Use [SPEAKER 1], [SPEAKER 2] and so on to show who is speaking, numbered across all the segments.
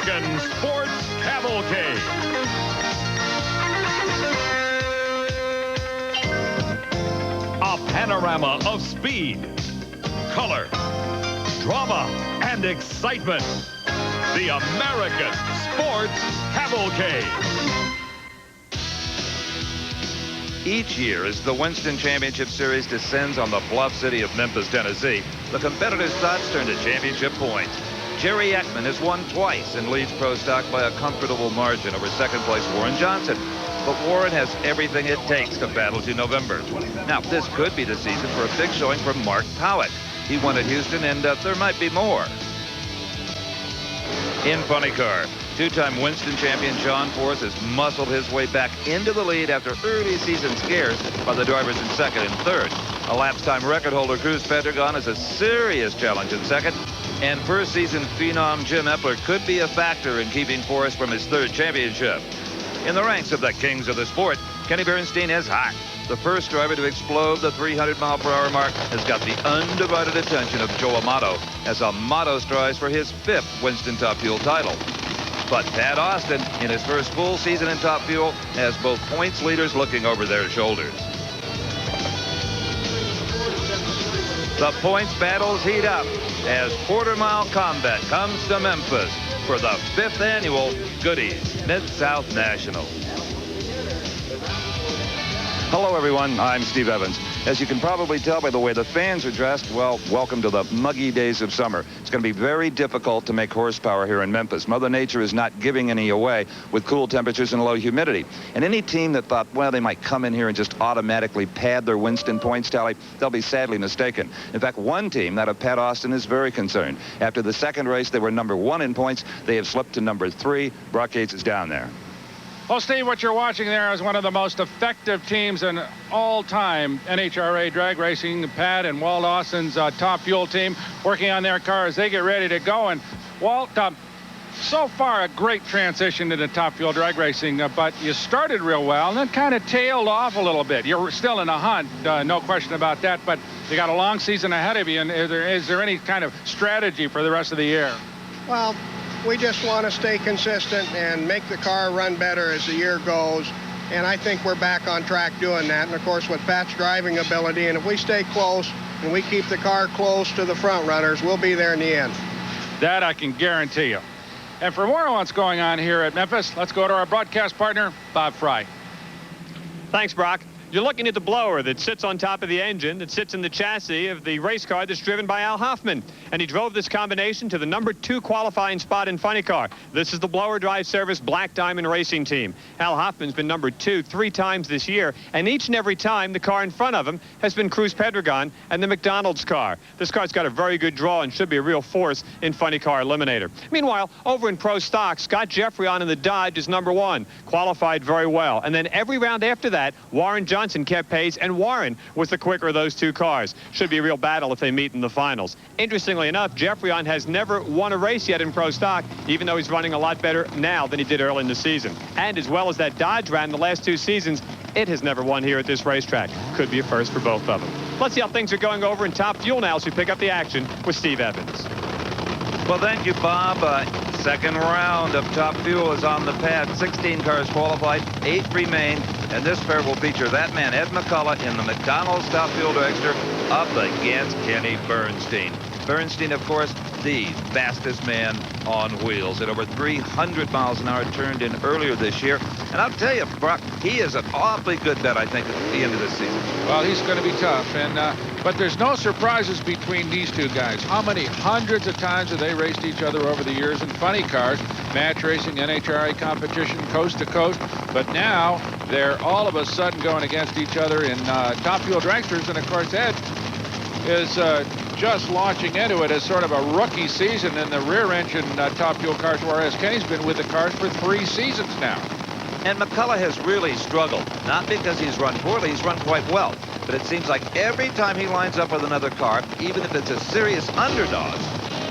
[SPEAKER 1] American Sports Cavalcade. A panorama of speed, color, drama, and excitement. The American Sports Cavalcade.
[SPEAKER 2] Each year, as the Winston Championship Series descends on the bluff city of Memphis, Tennessee, the competitors' thoughts turn to championship points. Jerry Ekman has won twice and leads Pro Stock by a comfortable margin over second-place Warren Johnson. But Warren has everything it takes to battle to November. Now, this could be the season for a big showing from Mark Powett. He won at Houston, and there might be more. In funny car, two-time Winston champion John Force has muscled his way back into the lead after early season scares by the drivers in second and third. A lapse time record holder Cruz Pedregon is a serious challenge in second. And first season phenom Jim Epler could be a factor in keeping Force from his third championship. In the ranks of the kings of the sport, Kenny Bernstein is hot. The first driver to explode the 300-mile-per-hour mark has got the undivided attention of Joe Amato as Amato strives for his 5th Winston Top Fuel title. But Pat Austin, in his first full season in Top Fuel, has both points leaders looking over their shoulders. The points battles heat up as quarter-mile combat comes to Memphis for the 5th annual Goody's Mid-South National. Hello, everyone. I'm Steve Evans. As you can probably tell by the way the fans are dressed, well, welcome to the muggy days of summer. It's going to be very difficult to make horsepower here in Memphis. Mother Nature is not giving any away with cool temperatures and low humidity. And any team that thought, well, they might come in here and just automatically pad their Winston points tally, they'll be sadly mistaken. In fact, one team, that of Pat Austin, is very concerned. After the second race, they were number 1 in points. They have slipped to number 3. Brock Yates is down there.
[SPEAKER 3] Well, Steve, what you're watching there is one of the most effective teams in all-time NHRA drag racing. Pat and Walt Austin's Top Fuel team working on their car as they get ready to go. And Walt, so far a great transition into Top Fuel drag racing, but you started real well and then kind of tailed off a little bit. You're still in a hunt, no question about that, but you got a long season ahead of you. And is there any kind of strategy for the rest of the year?
[SPEAKER 4] Well, we just want to stay consistent and make the car run better as the year goes. And I think we're back on track doing that. And, of course, with Pat's driving ability, and if we stay close and we keep the car close to the front runners, we'll be there in the end.
[SPEAKER 3] That I can guarantee you. And for more on what's going on here at Memphis, let's go to our broadcast partner, Bob Fry.
[SPEAKER 5] Thanks, Brock. You're looking at the blower that sits on top of the engine, that sits in the chassis of the race car that's driven by Al Hoffman. And he drove this combination to the number 2 qualifying spot in funny car. This is the Blower Drive Service Black Diamond Racing Team. Al Hoffman's been number 2 3 times this year, and each and every time the car in front of him has been Cruz Pedregon and the McDonald's car. This car's got a very good draw and should be a real force in funny car eliminator. Meanwhile, over in Pro Stock, Scott Jeffrey on in the Dodge is number 1, qualified very well. And then every round after that, Warren Johnson kept pace, and Warren was the quicker of those 2 cars. Should be a real battle if they meet in the finals. Interestingly enough, Jeffrey has never won a race yet in Pro Stock, even though he's running a lot better now than he did early in the season. And as well as that Dodge ran the last 2 seasons, it has never won here at this racetrack. Could be a first for both of them. Let's see how things are going over in Top Fuel now as we pick up the action with Steve Evans.
[SPEAKER 2] Well, thank you, Bob. Second round of Top Fuel is on the pad. 16 cars qualified, 8 remain, and this pair will feature that man, Ed McCullough, in the McDonald's Top Fuel dragster up against Kenny Bernstein. Bernstein, of course, the fastest man on wheels at over 300 miles an hour, turned in earlier this year. And I'll tell you, Brock, he is an awfully good bet, I think, at the end of this season.
[SPEAKER 3] Well, he's going to be tough, but there's no surprises between these 2 guys. How many hundreds of times have they raced each other over the years in funny cars, match racing, NHRA competition, coast to coast, but now they're all of a sudden going against each other in Top Fuel dragsters, and of course Ed is just launching into it as sort of a rookie season in the rear-engine Top Fuel cars, whereas Kenny's been with the cars for 3 seasons now.
[SPEAKER 2] And McCullough has really struggled, not because he's run poorly, he's run quite well. But it seems like every time he lines up with another car, even if it's a serious underdog,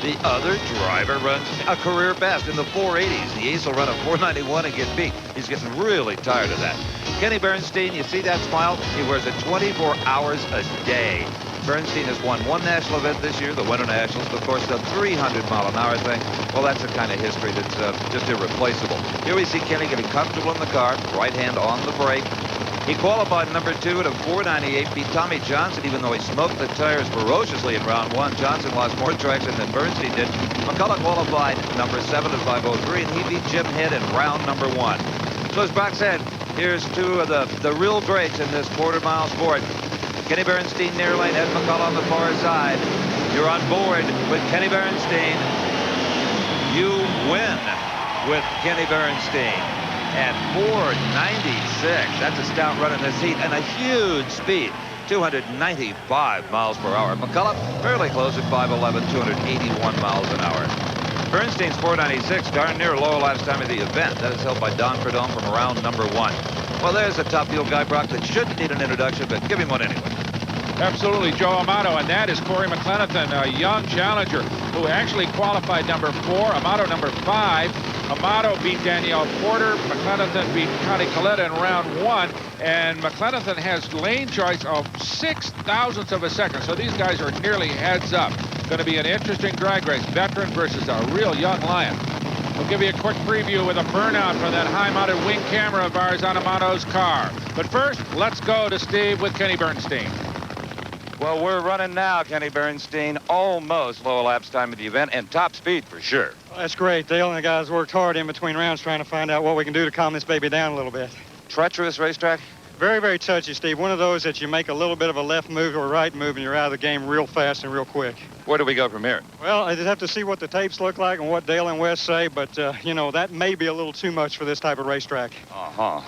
[SPEAKER 2] the other driver runs a career best in the 480s. The ace will run a 491 and get beat. He's getting really tired of that. Kenny Bernstein, you see that smile? He wears it 24 hours a day. Bernstein has won one national event this year, the Winter Nationals. Of course, the 300-mile-an-hour thing. Well, that's the kind of history that's just irreplaceable. Here we see Kenny getting comfortable in the car, right hand on the brake. He qualified number 2 at a 498, beat Tommy Johnson, even though he smoked the tires ferociously in round 1. Johnson lost more traction than Bernstein did. McCullough qualified number 7 at 503, and he beat Jim Head in round number 1. So as Brock said, here's two of the real greats in this quarter-mile sport. Kenny Bernstein near lane, Ed McCullough on the far side. You're on board with Kenny Bernstein. You win with Kenny Bernstein at 496. That's a stout run in this heat and a huge speed, 295 miles per hour. McCullough fairly close at 511, 281 miles an hour. Bernstein's 496, darn near low last time of the event. That is held by Don Prudhomme from round number 1. Well, there's a top fuel guy, Brock, that shouldn't need an introduction, but give him one anyway.
[SPEAKER 3] Absolutely, Joe Amato, and that is Corey McLenithan, a young challenger who actually qualified number 4, Amato number 5. Amato beat Danielle Porter. McLenithan beat Connie Coletta in round 1. And McLenithan has lane choice of 0.06 of a second. So these guys are nearly heads up. Going to be an interesting drag race. Veteran versus a real young lion. We'll give you a quick preview with a burnout from that high-mounted wing camera of ours on Amato's car. But first, let's go to Steve with Kenny Bernstein.
[SPEAKER 2] Well, we're running now, Kenny Bernstein. Almost low elapsed time of the event and top speed for sure.
[SPEAKER 6] Well, that's great, Dale, and the guys worked hard in between rounds trying to find out what we can do to calm this baby down a little bit.
[SPEAKER 2] Treacherous racetrack?
[SPEAKER 6] Very, very touchy, Steve. One of those that you make a little bit of a left move or a right move and you're out of the game real fast and real quick.
[SPEAKER 2] Where do we go from here?
[SPEAKER 6] Well, I just have to see what the tapes look like and what Dale and Wes say, but, you know, that may be a little too much for this type of racetrack.
[SPEAKER 2] Uh-huh.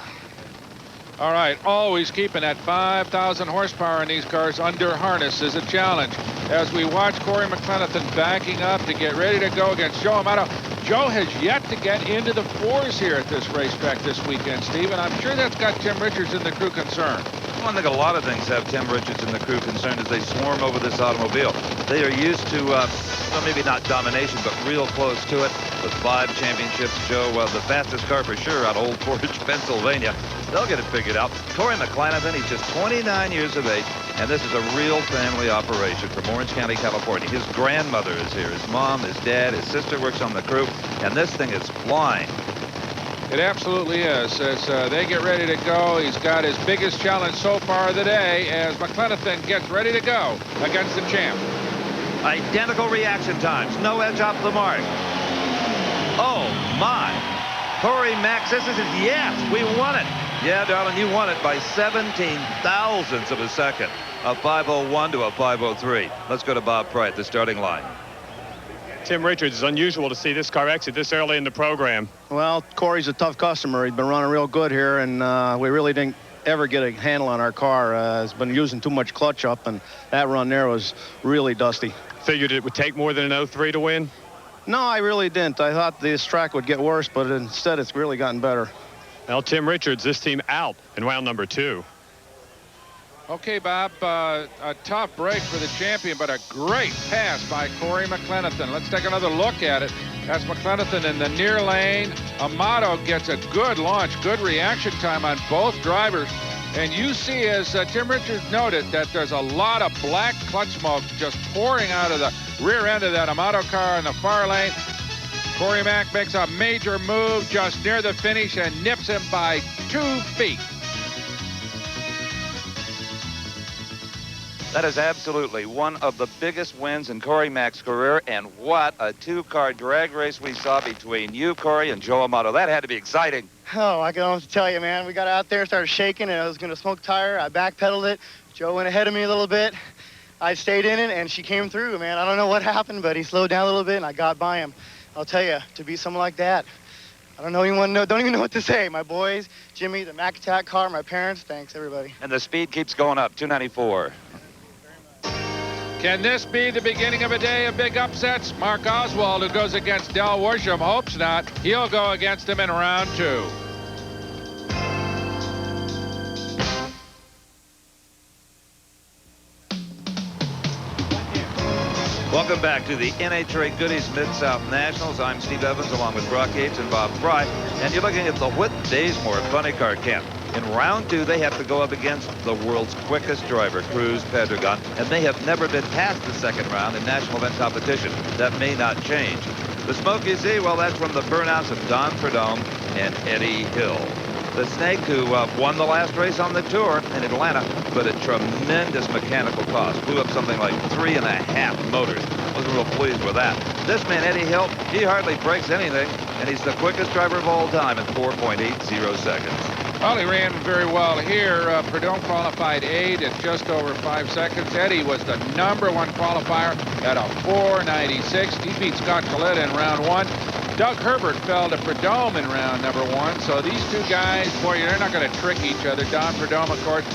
[SPEAKER 3] All right, always keeping that 5,000 horsepower in these cars under harness is a challenge. As we watch Corey McLenithan backing up to get ready to go against Joe Amato. Joe has yet to get into the 4s here at this racetrack this weekend, Steve, and I'm sure that's got Tim Richards and the crew concerned.
[SPEAKER 2] Well, I think a lot of things have Tim Richards and the crew concerned as they swarm over this automobile. They are used to, well, maybe not domination, but real close to it. With 5 championships, Joe, well, the fastest car for sure out of Old Forge, Pennsylvania. They'll get it figured out. Corey McLenithan, he's just 29 years of age, and this is a real family operation from Orange County, California. His grandmother is here, his mom, his dad, his sister works on the crew, and this thing is flying.
[SPEAKER 3] It absolutely is. As they get ready to go, he's got his biggest challenge so far of the day as McLenithan gets ready to go against the champ.
[SPEAKER 2] Identical reaction times, no edge off the mark. Oh, my. Corey Mack says this is yes, we won it. Yeah, darling, you won it by 17 thousandths of a second. A 501 to a 503. Let's go to Bob Price, the starting line.
[SPEAKER 5] Tim Richards, it's unusual to see this car exit this early in the program.
[SPEAKER 4] Well, Corey's a tough customer. He's been running real good here, and we really didn't ever get a handle on our car. He's been using too much clutch up, and that run there was really dusty.
[SPEAKER 5] Figured it would take more than an 03 to win?
[SPEAKER 4] No, I really didn't. I thought this track would get worse, but instead it's really gotten better.
[SPEAKER 5] Well, Tim Richards, this team out in round number 2.
[SPEAKER 3] Okay, Bob, a tough break for the champion, but a great pass by Corey McLenithan. Let's take another look at it. That's McLenithan in the near lane. Amato gets a good launch, good reaction time on both drivers. And you see, as Tim Richards noted, that there's a lot of black clutch smoke just pouring out of the rear end of that Amato car in the far lane. Corey Mack makes a major move just near the finish and nips him by 2 feet.
[SPEAKER 2] That is absolutely one of the biggest wins in Corey Mack's career, and what a 2-car drag race we saw between you, Corey, and Joe Amato. That had to be exciting.
[SPEAKER 7] Oh, I can almost tell you, man. We got out there, started shaking, and I was going to smoke tire. I backpedaled it. Joe went ahead of me a little bit. I stayed in it, and she came through, man. I don't know what happened, but he slowed down a little bit, and I got by him. I'll tell you, to beat someone like that, I don't even know what to say. My boys, Jimmy, the Mack Attack car, my parents, thanks, everybody.
[SPEAKER 2] And the speed keeps going up, 294.
[SPEAKER 3] Can this be the beginning of a day of big upsets? Mark Oswald, who goes against Del Worsham, hopes not. He'll go against him in round 2.
[SPEAKER 2] Welcome back to the NHRA Goodies Mid-South Nationals. I'm Steve Evans along with Brock Yates and Bob Fry. And you're looking at the Whit Daysmore Funny Car Camp. In round 2, they have to go up against the world's quickest driver, Cruz Pedregon, and they have never been past the second round in national event competition. That may not change. The smoke you see, well, that's from the burnouts of Don Prudhomme and Eddie Hill. The Snake, who won the last race on the tour in Atlanta, but at tremendous mechanical cost. Blew up something like 3.5 motors. Wasn't real pleased with that. This man, Eddie Hill, he hardly breaks anything, and he's the quickest driver of all time in 4.80 seconds.
[SPEAKER 3] Well, he ran very well here. Prudhomme qualified 8 at just over 5 seconds. Eddie was the #1 qualifier at a 4.96. He beat Scott Collette in round 1. Doug Herbert fell to Prudhomme in round number 1. So these two guys, boy, they're not going to trick each other. Don Prudhomme, of course,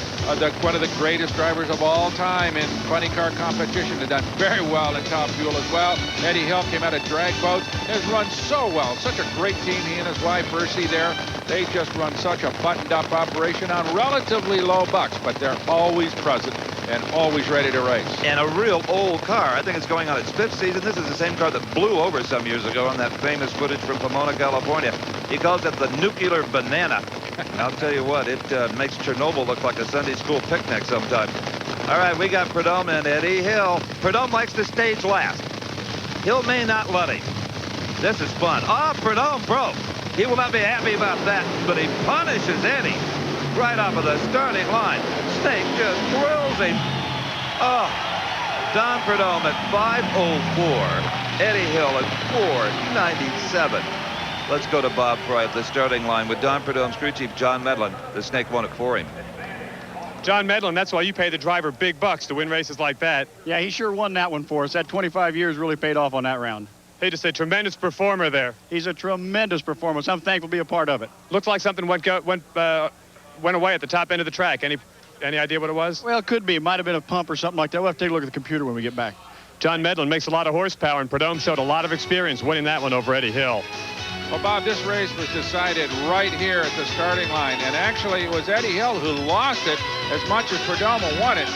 [SPEAKER 3] one of the greatest drivers of all time in funny car competition. Has done very well in Top Fuel as well. Eddie Hill came out of drag boats. Has run so well. Such a great team, he and his wife, Percy, there. They just run such a buttoned-up operation on relatively low bucks, but they're always present and always ready to race.
[SPEAKER 2] And a real old car. I think it's going on its 5th season. This is the same car that blew over some years ago on that famous footage from Pomona, California. He calls it the nuclear banana. And I'll tell you what, it makes Chernobyl look like a Sunday school picnic sometimes. All right, we got Prudhomme and Eddie Hill. Prudhomme likes to stage last. Hill may not let him. This is fun. Prudhomme broke. He will not be happy about that, but he punishes Eddie right off of the starting line. Snake just drills him. Don Prudhomme at 5:04. Eddie Hill at 4:97. Let's go to Bob Fry at the starting line with Don Prudhomme's crew chief, John Medlin. The Snake won it for him.
[SPEAKER 5] John Medlin, that's why you pay the driver big bucks to win races like that.
[SPEAKER 8] Yeah, he sure won that one for us. That 25 years really paid off on that round.
[SPEAKER 5] Hey, just a tremendous performer there.
[SPEAKER 8] He's a tremendous performer. I'm thankful to be a part of it.
[SPEAKER 5] Looks like something went away at the top end of the track. Any idea what it was?
[SPEAKER 8] Well, it could be. It might have been a pump or something like that. We'll have to take a look at the computer when we get back.
[SPEAKER 5] John Medlin makes a lot of horsepower, and Prudhomme showed a lot of experience winning that one over Eddie Hill.
[SPEAKER 3] Well, Bob, this race was decided right here at the starting line, and actually it was Eddie Hill who lost it as much as Prudhomme won it.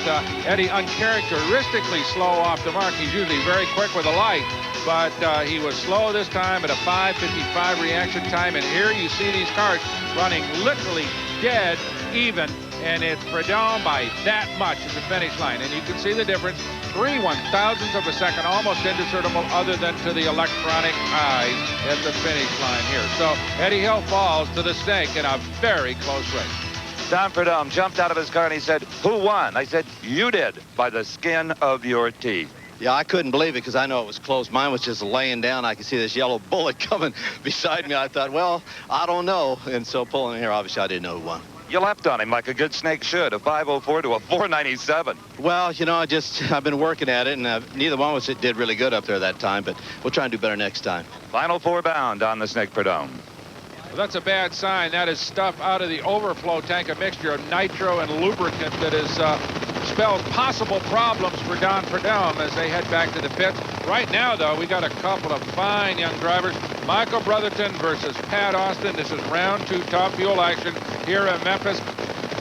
[SPEAKER 3] Eddie uncharacteristically slow off the mark. He's usually very quick with a light, but he was slow this time at a 5:55 reaction time, and here you see these cars running literally dead even, and it's Prudhomme by that much at the finish line, and you can see the difference. 3/1000ths of a second, almost indiscernible other than to the electronic eyes at the finish line here. So Eddie Hill falls to the Snake in a very close race.
[SPEAKER 2] Don Prudhomme jumped out of his car and he said, "Who won?" I said, "You did, by the skin of your teeth."
[SPEAKER 9] Yeah, I couldn't believe it because I know it was close. Mine was just laying down. I could see this yellow bullet coming beside me. I thought, well, I don't know. And so pulling in here, obviously, I didn't know who won.
[SPEAKER 2] You leapt on him like a good Snake should, a 5:04 to a 4:97.
[SPEAKER 9] Well, you know, I've been working at it, and neither one of us did really good up there that time, but we'll try and do better next time.
[SPEAKER 2] Final 4 bound on the Snake Prudhomme.
[SPEAKER 3] Well, that's a bad sign. That is stuff out of the overflow tank, a mixture of nitro and lubricant that has spelled possible problems for Don Prudhomme as they head back to the pits. Right now, though, we got a couple of fine young drivers. Michael Brotherton versus Pat Austin. This is round 2 Top Fuel action here at Memphis.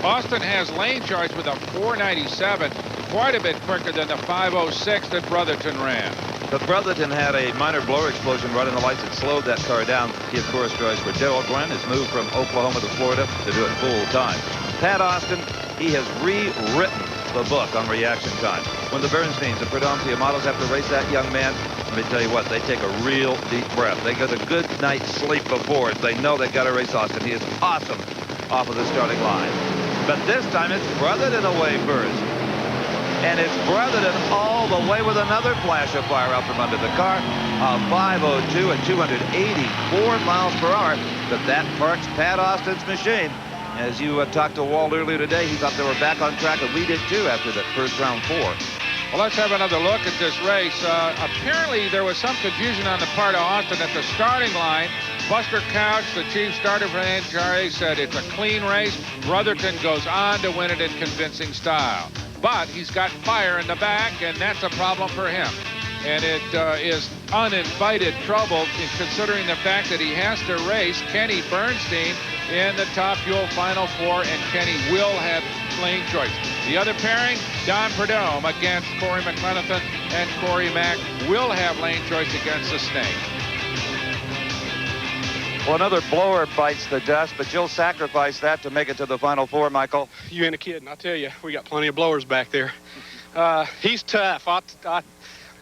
[SPEAKER 3] Austin has lane charge with a 4.97, quite a bit quicker than the 5.06 that Brotherton ran.
[SPEAKER 2] But Brotherton had a minor blower explosion right in the lights that slowed that car down. He, of course, drives for Darrell Glenn, has moved from Oklahoma to Florida to do it full time. Pat Austin, he has rewritten the book on reaction time. When the Bernsteins and Prudhomme models have to race that young man, let me tell you what, they take a real deep breath. They get a good night's sleep before it. They know they've got to race Austin. He is awesome off of the starting line. But this time it's Brotherton away first. And it's Brotherton all the way with another flash of fire out from under the car. A 5:02 at 284 miles per hour. But that parks Pat Austin's machine. As you talked to Walt earlier today, he thought they were back on track, and we did too after the first round 4.
[SPEAKER 3] Well, let's have another look at this race. Apparently, there was some confusion on the part of Austin at the starting line. Buster Couch, the chief starter for the NHRA, said it's a clean race. Brotherton goes on to win it in convincing style. But he's got fire in the back, and that's a problem for him. And it is uninvited trouble considering the fact that he has to race Kenny Bernstein in the Top Fuel Final 4, and Kenny will have lane choice. The other pairing, Don Prudhomme against Corey McLenathan, and Corey Mack will have lane choice against the Snake.
[SPEAKER 2] Well, another blower bites the dust, but you'll sacrifice that to make it to the Final Four, Michael.
[SPEAKER 6] You ain't a kid, and I tell you, we got plenty of blowers back there. He's tough.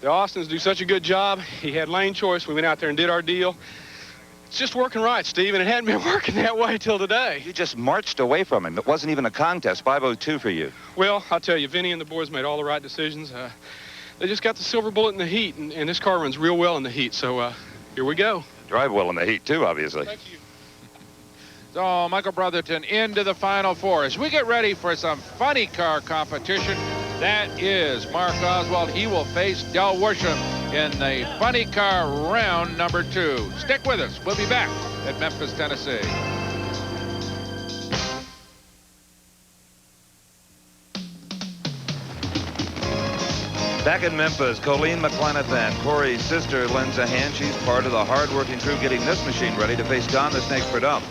[SPEAKER 6] The Austins do such a good job. He had lane choice. We went out there and did our deal. It's just working right, Steve, and it hadn't been working that way till today.
[SPEAKER 2] You just marched away from him. It wasn't even a contest. 5:02 for you.
[SPEAKER 6] Well, I'll tell you, Vinny and the boys made all the right decisions. They just got the silver bullet in the heat, and this car runs real well in the heat, so here we go.
[SPEAKER 2] Drive well in the heat, too, obviously.
[SPEAKER 6] Thank you.
[SPEAKER 3] So Michael Brotherton into the Final Four. As we get ready for some funny car competition, that is Mark Oswald. He will face Del Worsham in the funny car round number 2. Stick with us. We'll be back at Memphis, Tennessee.
[SPEAKER 2] Back in Memphis, Colleen McClenathan, Corey's sister, lends a hand. She's part of the hard-working crew getting this machine ready to face Don the Snake Prudhomme.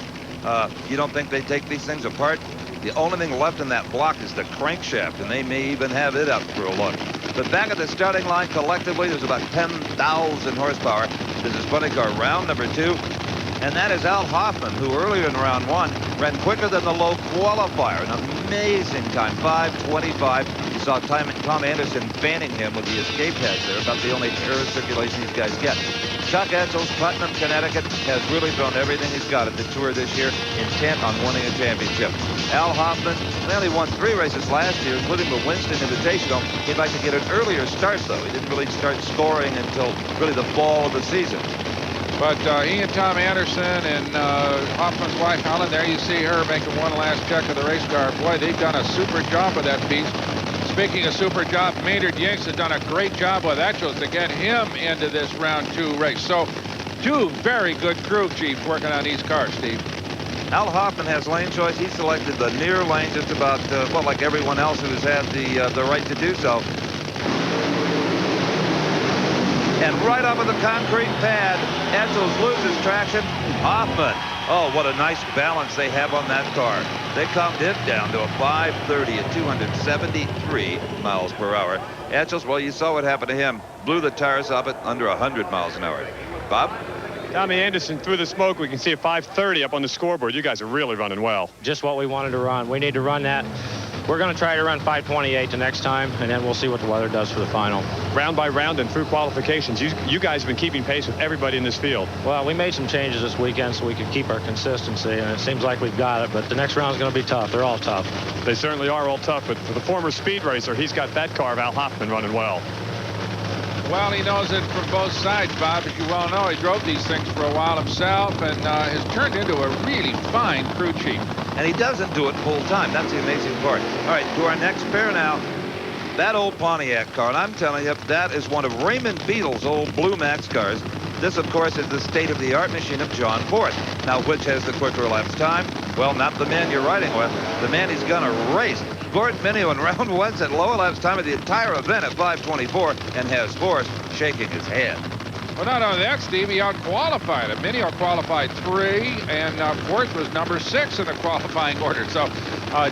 [SPEAKER 2] You don't think they take these things apart? The only thing left in that block is the crankshaft, and they may even have it up for a look. But back at the starting line, collectively, there's about 10,000 horsepower. This is funny car round number 2. And that is Al Hoffman, who earlier in round 1 ran quicker than the low qualifier. An amazing time, 5:25. You saw Tom Anderson fanning him with the escape pads there, about the only air circulation these guys get. Chuck Etzel's Putnam, Connecticut, has really thrown everything he's got at the Tour this year, intent on winning a championship. Al Hoffman, they only won 3 races last year, including the Winston Invitational. He'd like to get an earlier start, though. He didn't really start scoring until really the fall of the season.
[SPEAKER 3] But he and Tom Anderson and Hoffman's wife, Helen, there you see her making one last check of the race car. Boy, they've done a super job with that piece. Speaking of super job, Maynard Yanks has done a great job with Etchels to get him into this round 2 race. So 2 very good crew chiefs working on these cars, Steve.
[SPEAKER 2] Al Hoffman has lane choice. He selected the near lane just about, well, like everyone else who has had the right to do so. And right off of the concrete pad, Etchels loses traction. Hoffman, oh, what a nice balance they have on that car. They calmed it down to a 530 at 273 miles per hour. Etchels, well, you saw what happened to him. Blew the tires up at under 100 miles an hour. Bob?
[SPEAKER 5] Tommy Anderson through the smoke. We can see a 530 up on the scoreboard. You guys are really running well.
[SPEAKER 10] Just what we wanted to run. We need to run that. We're going to try to run 528 the next time, and then we'll see what the weather does for the final.
[SPEAKER 5] Round by round and through qualifications, you guys have been keeping pace with everybody in this field.
[SPEAKER 10] Well, we made some changes this weekend so we could keep our consistency, and it seems like we've got it, but the next round is going to be tough. They're all tough.
[SPEAKER 5] They certainly are all tough, but for the former speed racer, he's got that car of Al Hoffman running well.
[SPEAKER 3] Well, he knows it from both sides, Bob. As you well know, he drove these things for a while himself and has turned into a really fine crew chief.
[SPEAKER 2] And he doesn't do it full time. That's the amazing part. All right, to our next pair now. That old Pontiac car, and I'm telling you, that is one of Raymond Beadle's old Blue Max cars. This, of course, is the state-of-the-art machine of John Forth. Now, which has the quicker elapsed time? Well, not the man you're riding with. The man he's going to race. Gordon Minio in round 1 set low elapsed time of the entire event at 5:24 and has Forth shaking his head.
[SPEAKER 3] Well, not only that, Steve, he out-qualified him. Minio qualified 3, and Forth was number 6 in the qualifying order. So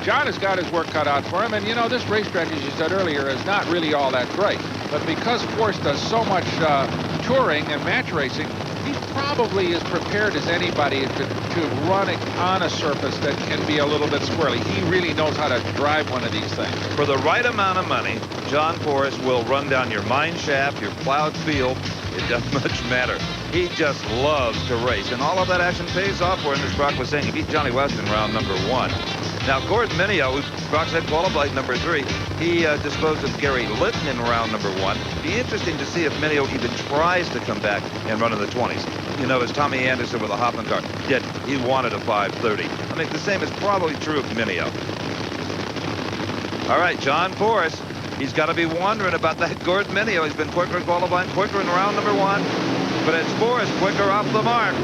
[SPEAKER 3] John has got his work cut out for him. And, you know, this racetrack, as you said earlier, is not really all that great. But because Forth does so much touring and match racing, he probably is prepared as anybody to run it on a surface that can be a little bit squirrely. He really knows how to drive one of these things.
[SPEAKER 2] For the right amount of money, John Forrest will run down your mine shaft, your plowed field. It doesn't much matter. He just loves to race, and all of that action pays off for him, as Brock was saying. He beat Johnny West in round number 1. Now, Gordon Minio, who Brock said qualified number 3, he disposed of Gary Litton in round number 1. Be interesting to see if Minio even tries to come back and run in the 20s. You know, as Tommy Anderson with a Hoffman car did, he wanted a 530. I mean, the same is probably true of Minio. All right, John Forrest. He's got to be wondering about that Gordon Minio. He's been quicker in qualifying, quicker in round number 1. But it's Forrest quicker off the mark.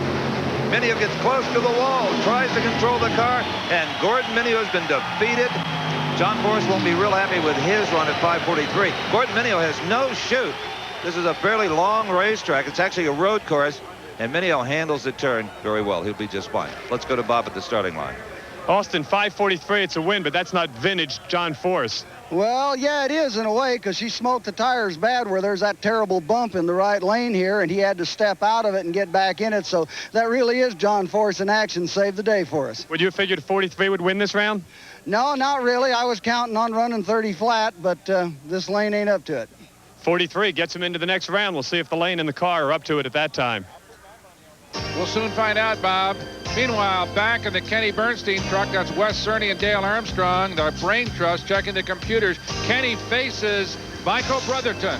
[SPEAKER 2] Minio gets close to the wall, tries to control the car, and Gordon Minio has been defeated. John Forrest won't be real happy with his run at 5:43. Gordon Minio has no chute. This is a fairly long racetrack. It's actually a road course, and Minio handles the turn very well. He'll be just fine. Let's go to Bob at the starting line.
[SPEAKER 5] Austin, 5:43, it's a win, but that's not vintage John Force.
[SPEAKER 11] Well, yeah, it is in a way, because she smoked the tires bad where there's that terrible bump in the right lane here, and he had to step out of it and get back in it. So that really is John Force in action. Saved the day for us.
[SPEAKER 5] Would you have figured 43 would win this round?
[SPEAKER 11] No, not really. I was counting on running 30 flat, but this lane ain't up to it.
[SPEAKER 5] 43 gets him into the next round. We'll see if the lane and the car are up to it at that time.
[SPEAKER 3] We'll soon find out, Bob. Meanwhile, back in the Kenny Bernstein truck, that's Wes Cerny and Dale Armstrong, the Brain Trust, checking the computers. Kenny faces Michael Brotherton.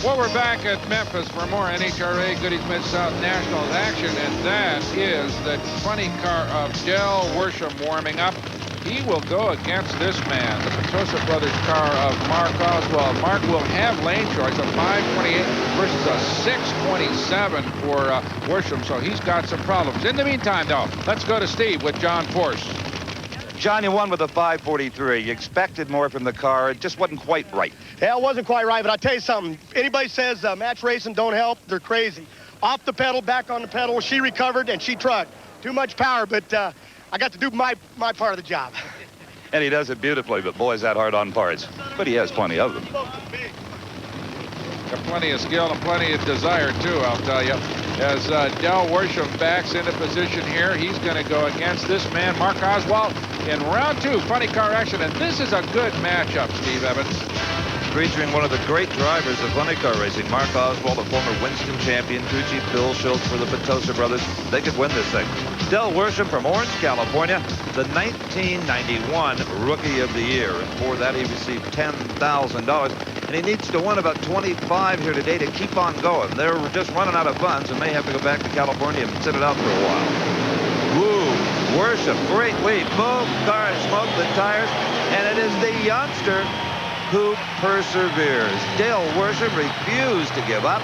[SPEAKER 3] Well, we're back at Memphis for more NHRA Goodies Mid-South Nationals action, and that is the funny car of Del Worsham warming up. He will go against this man, the Petosa Brothers car of Mark Oswald. Mark will have lane choice of 5:28 versus a 6:27 for Worsham, so he's got some problems. In the meantime, though, let's go to Steve with John Force.
[SPEAKER 2] John, you won with a 5:43. You expected more from the car. It just wasn't quite right.
[SPEAKER 12] Yeah, it wasn't quite right, but I'll tell you something. If anybody says match racing don't help, they're crazy. Off the pedal, back on the pedal. She recovered, and she trucked. Too much power, but I got to do my part of the job.
[SPEAKER 2] And he does it beautifully, but boy, is that hard on parts. But he has plenty of them.
[SPEAKER 3] Got plenty of skill and plenty of desire, too, I'll tell you. As Del Worsham backs into position here, he's going to go against this man, Mark Oswald, in round 2. Funny car action, and this is a good matchup, Steve Evans.
[SPEAKER 2] Featuring one of the great drivers of funny car racing, Mark Oswald, a former Winston champion, crew chief Bill Schultz for the Petosa Brothers. They could win this thing. Del Worsham from Orange, California, the 1991 Rookie of the Year. And for that, he received $10,000. And he needs to win about 25 here today to keep on going. They're just running out of funds and may have to go back to California and sit it out for a while. Woo! Worsham, great lead. Both cars smoke the tires, and it is the youngster who perseveres. Dale Worsham refused to give up,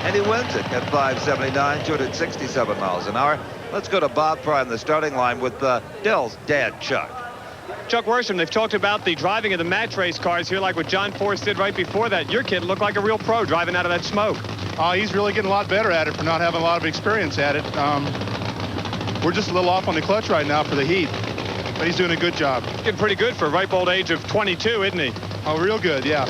[SPEAKER 2] and he wins it at 5:79, 267 miles an hour. Let's go to Bob Fry in the starting line with Dale's dad, Chuck.
[SPEAKER 5] Chuck Worsham, they've talked about the driving of the match race cars here, like what John Force did right before that. Your kid looked like a real pro driving out of that smoke.
[SPEAKER 8] He's really getting a lot better at it for not having a lot of experience at it. We're just a little off on the clutch right now for the heat, but he's doing a good job.
[SPEAKER 5] Getting pretty good for a ripe old age of 22, isn't he?
[SPEAKER 8] Oh, real good, yeah.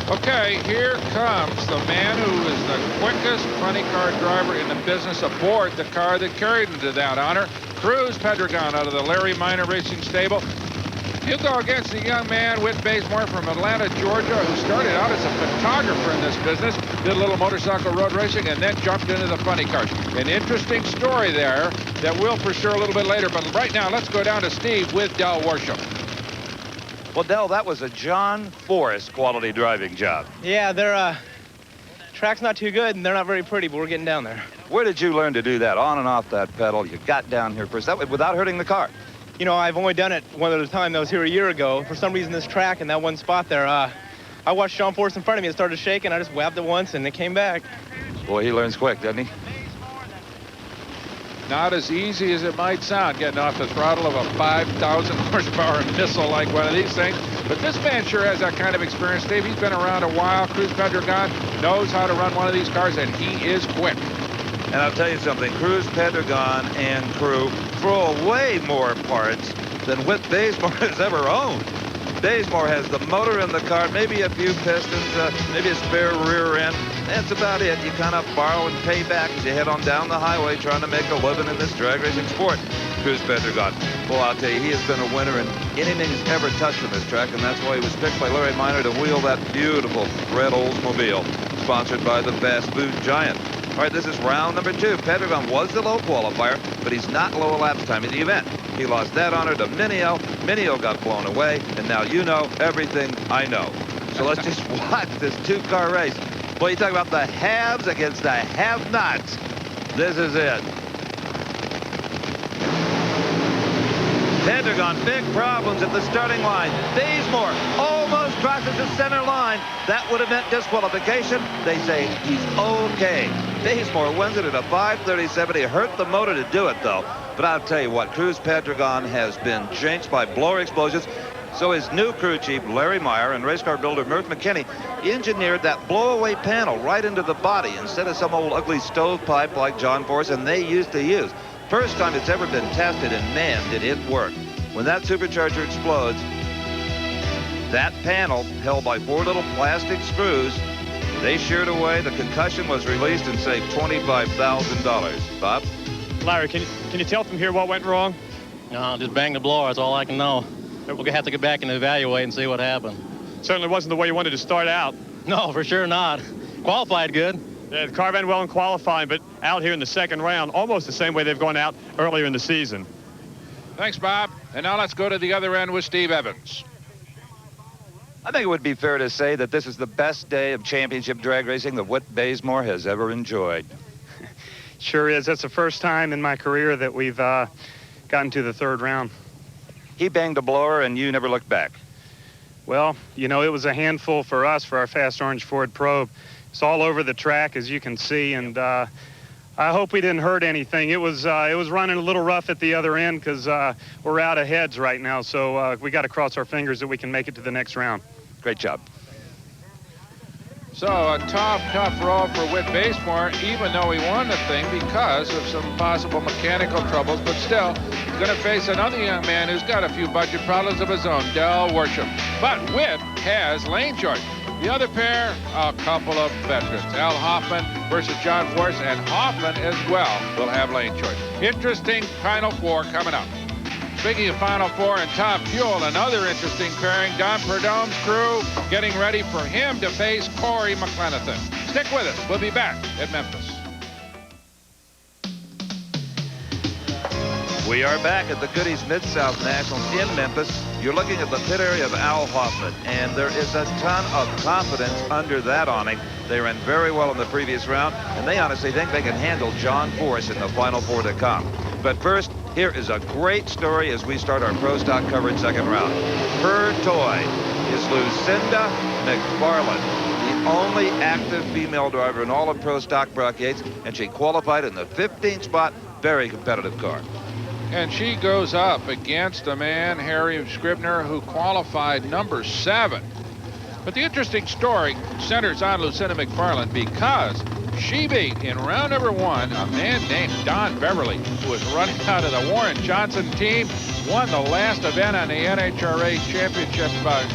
[SPEAKER 3] Okay, here comes the man who is the quickest funny car driver in the business aboard the car that carried him to that honor. Cruz Pedregon out of the Larry Minor Racing Stable. He'll go against the young man, Whit Bazemore from Atlanta, Georgia, who started out as a photographer in this business, did a little motorcycle road racing, and then jumped into the funny cars. An interesting story there that we'll for sure a little bit later. But right now, let's go down to Steve with Del Worsham.
[SPEAKER 2] Well, Del, that was a John Force quality driving job.
[SPEAKER 13] Yeah, their track's not too good, and they're not very pretty, but we're getting down there.
[SPEAKER 2] Where did you learn to do that? On and off that pedal. You got down here first, that way, without hurting the car.
[SPEAKER 13] You know, I've only done it one other time. That was here a year ago. For some reason, this track and that one spot there, I watched John Force in front of me. It started shaking. I just whapped it once, and it came back.
[SPEAKER 2] Boy, he learns quick, doesn't he?
[SPEAKER 3] Not as easy as it might sound, getting off the throttle of a 5,000 horsepower missile like one of these things. But this man sure has that kind of experience, Steve. He's been around a while. Cruz Pedregon knows how to run one of these cars, and he is quick.
[SPEAKER 2] And I'll tell you something, Cruz Pedregon and crew throw away more parts than Whit Bazemore has ever owned. Bazemore has the motor in the car, maybe a few pistons, maybe a spare rear end. That's about it. You kind of borrow and pay back as you head on down the highway trying to make a living in this drag racing sport. Cruz Pedregon. Well, I'll tell you, he has been a winner in anything he's ever touched on this track, and that's why he was picked by Larry Minor to wheel that beautiful red Oldsmobile, sponsored by the fast food giant. All right, this is round number 2. Pedregon was the low qualifier, but he's not low elapsed time in the event. He lost that honor to Mineo. Mineo got blown away, and now you know everything I know. So let's just watch this 2-car race. Boy, you talk about the haves against the have-nots. This is it. Pedregon, big problems at the starting line. Bazemore almost crosses the center line. That would have meant disqualification. They say he's okay. Bazemore wins it at a 5:37. He hurt the motor to do it, though. But I'll tell you what, Cruz Pedregon has been jinxed by blower explosions. So his new crew chief, Larry Meyer, and race car builder Mert McKinney engineered that blow-away panel right into the body instead of some old ugly stovepipe like John Force and they used to use. First time it's ever been tested, and man, did it work. When that supercharger explodes, that panel, held by 4 little plastic screws, they sheared away, the concussion was released, and saved $25,000. Bob?
[SPEAKER 5] Larry, can you tell from here what went wrong?
[SPEAKER 14] No, just bang the blower. That's all I can know. We're going to have to go back and evaluate and see what happened.
[SPEAKER 5] Certainly wasn't the way you wanted to start out.
[SPEAKER 14] No, for sure not. Qualified good.
[SPEAKER 5] Yeah, the car ran well in qualifying, but out here in the second round, almost the same way they've gone out earlier in the season.
[SPEAKER 3] Thanks, Bob. And now let's go to the other end with Steve Evans.
[SPEAKER 2] I think it would be fair to say that this is the best day of championship drag racing that Whit Bazemore has ever enjoyed.
[SPEAKER 15] Sure is. That's the first time in my career that we've gotten to the third round.
[SPEAKER 2] He banged the blower and you never looked back.
[SPEAKER 15] Well, you know, it was a handful for us for our Fast Orange Ford Probe. It's all over the track, as you can see, and I hope we didn't hurt anything. It was running a little rough at the other end because we're out of heads right now, so we got to cross our fingers that we can make it to the next round.
[SPEAKER 2] Great job.
[SPEAKER 3] So a tough roll for Whit Bazemore, even though he won the thing because of some possible mechanical troubles. But still, he's going to face another young man who's got a few budget problems of his own, Del Worsham. But Whit has lane choice. The other pair, a couple of veterans. Al Hoffman versus John Force, and Hoffman as well will have lane choice. Interesting Final Four coming up. Speaking of Final Four and Top Fuel, another interesting pairing. Don Perdome's crew getting ready for him to face Corey McLenathan. Stick with us. We'll be back at Memphis.
[SPEAKER 2] We are back at the Goody's Mid-South Nationals in Memphis. You're looking at the pit area of Al Hoffman, and there is a ton of confidence under that awning. They ran very well in the previous round, and they honestly think they can handle John Force in the Final Four to come. But first, here is a great story as we start our Pro Stock coverage second round. Her toy is Lucinda McFarland, the only active female driver in all of Pro Stock Brocades, and she qualified in the 15th spot. Very competitive car.
[SPEAKER 3] And she goes up against a man, Harry Scribner, who qualified number 7. But the interesting story centers on Lucinda McFarland because she beat in round number 1 a man named Don Beverly, who was running out of the Warren Johnson team, won the last event on the NHRA championship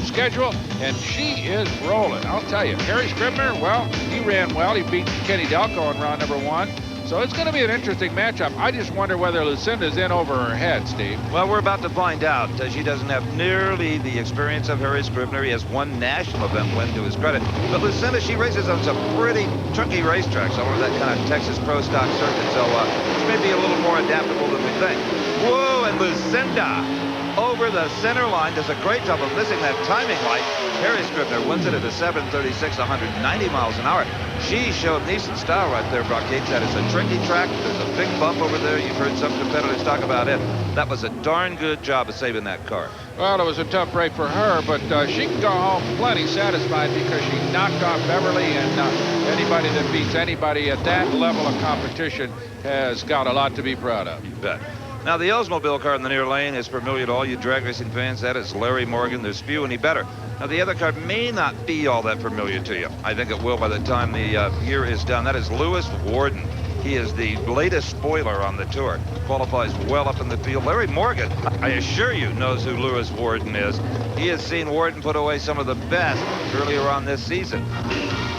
[SPEAKER 3] schedule, and she is rolling. I'll tell you, Harry Scribner, well, he ran well. He beat Kenny Delco in round number 1. So it's going to be an interesting matchup. I just wonder whether Lucinda's in over her head, Steve.
[SPEAKER 2] Well, we're about to find out. She doesn't have nearly the experience of Harry Scribner. He has 1 national event win to his credit. But Lucinda, she races on some pretty tricky racetracks all over that kind of Texas Pro Stock circuit. So she may be a little more adaptable than we think. Whoa, and Lucinda over the center line does a great job of missing that timing light. Harry Scribner wins it at a 7:36, 190 miles an hour. She showed decent style right there, Brocades. That is a tricky track. There's a big bump over there. You've heard some competitors talk about it. That was a darn good job of saving that car.
[SPEAKER 3] Well, it was a tough break for her, but she can go home plenty satisfied because she knocked off Beverly, and anybody that beats anybody at that level of competition has got a lot to be proud of.
[SPEAKER 2] You bet. Now, the Oldsmobile car in the near lane is familiar to all you drag racing fans. That is Larry Morgan. There's few any better. Now, the other car may not be all that familiar to you. I think it will by the time the year is done. That is Lewis Warden. He is the latest spoiler on the tour. Qualifies well up in the field. Larry Morgan, I assure you, knows who Lewis Warden is. He has seen Warden put away some of the best earlier on this season.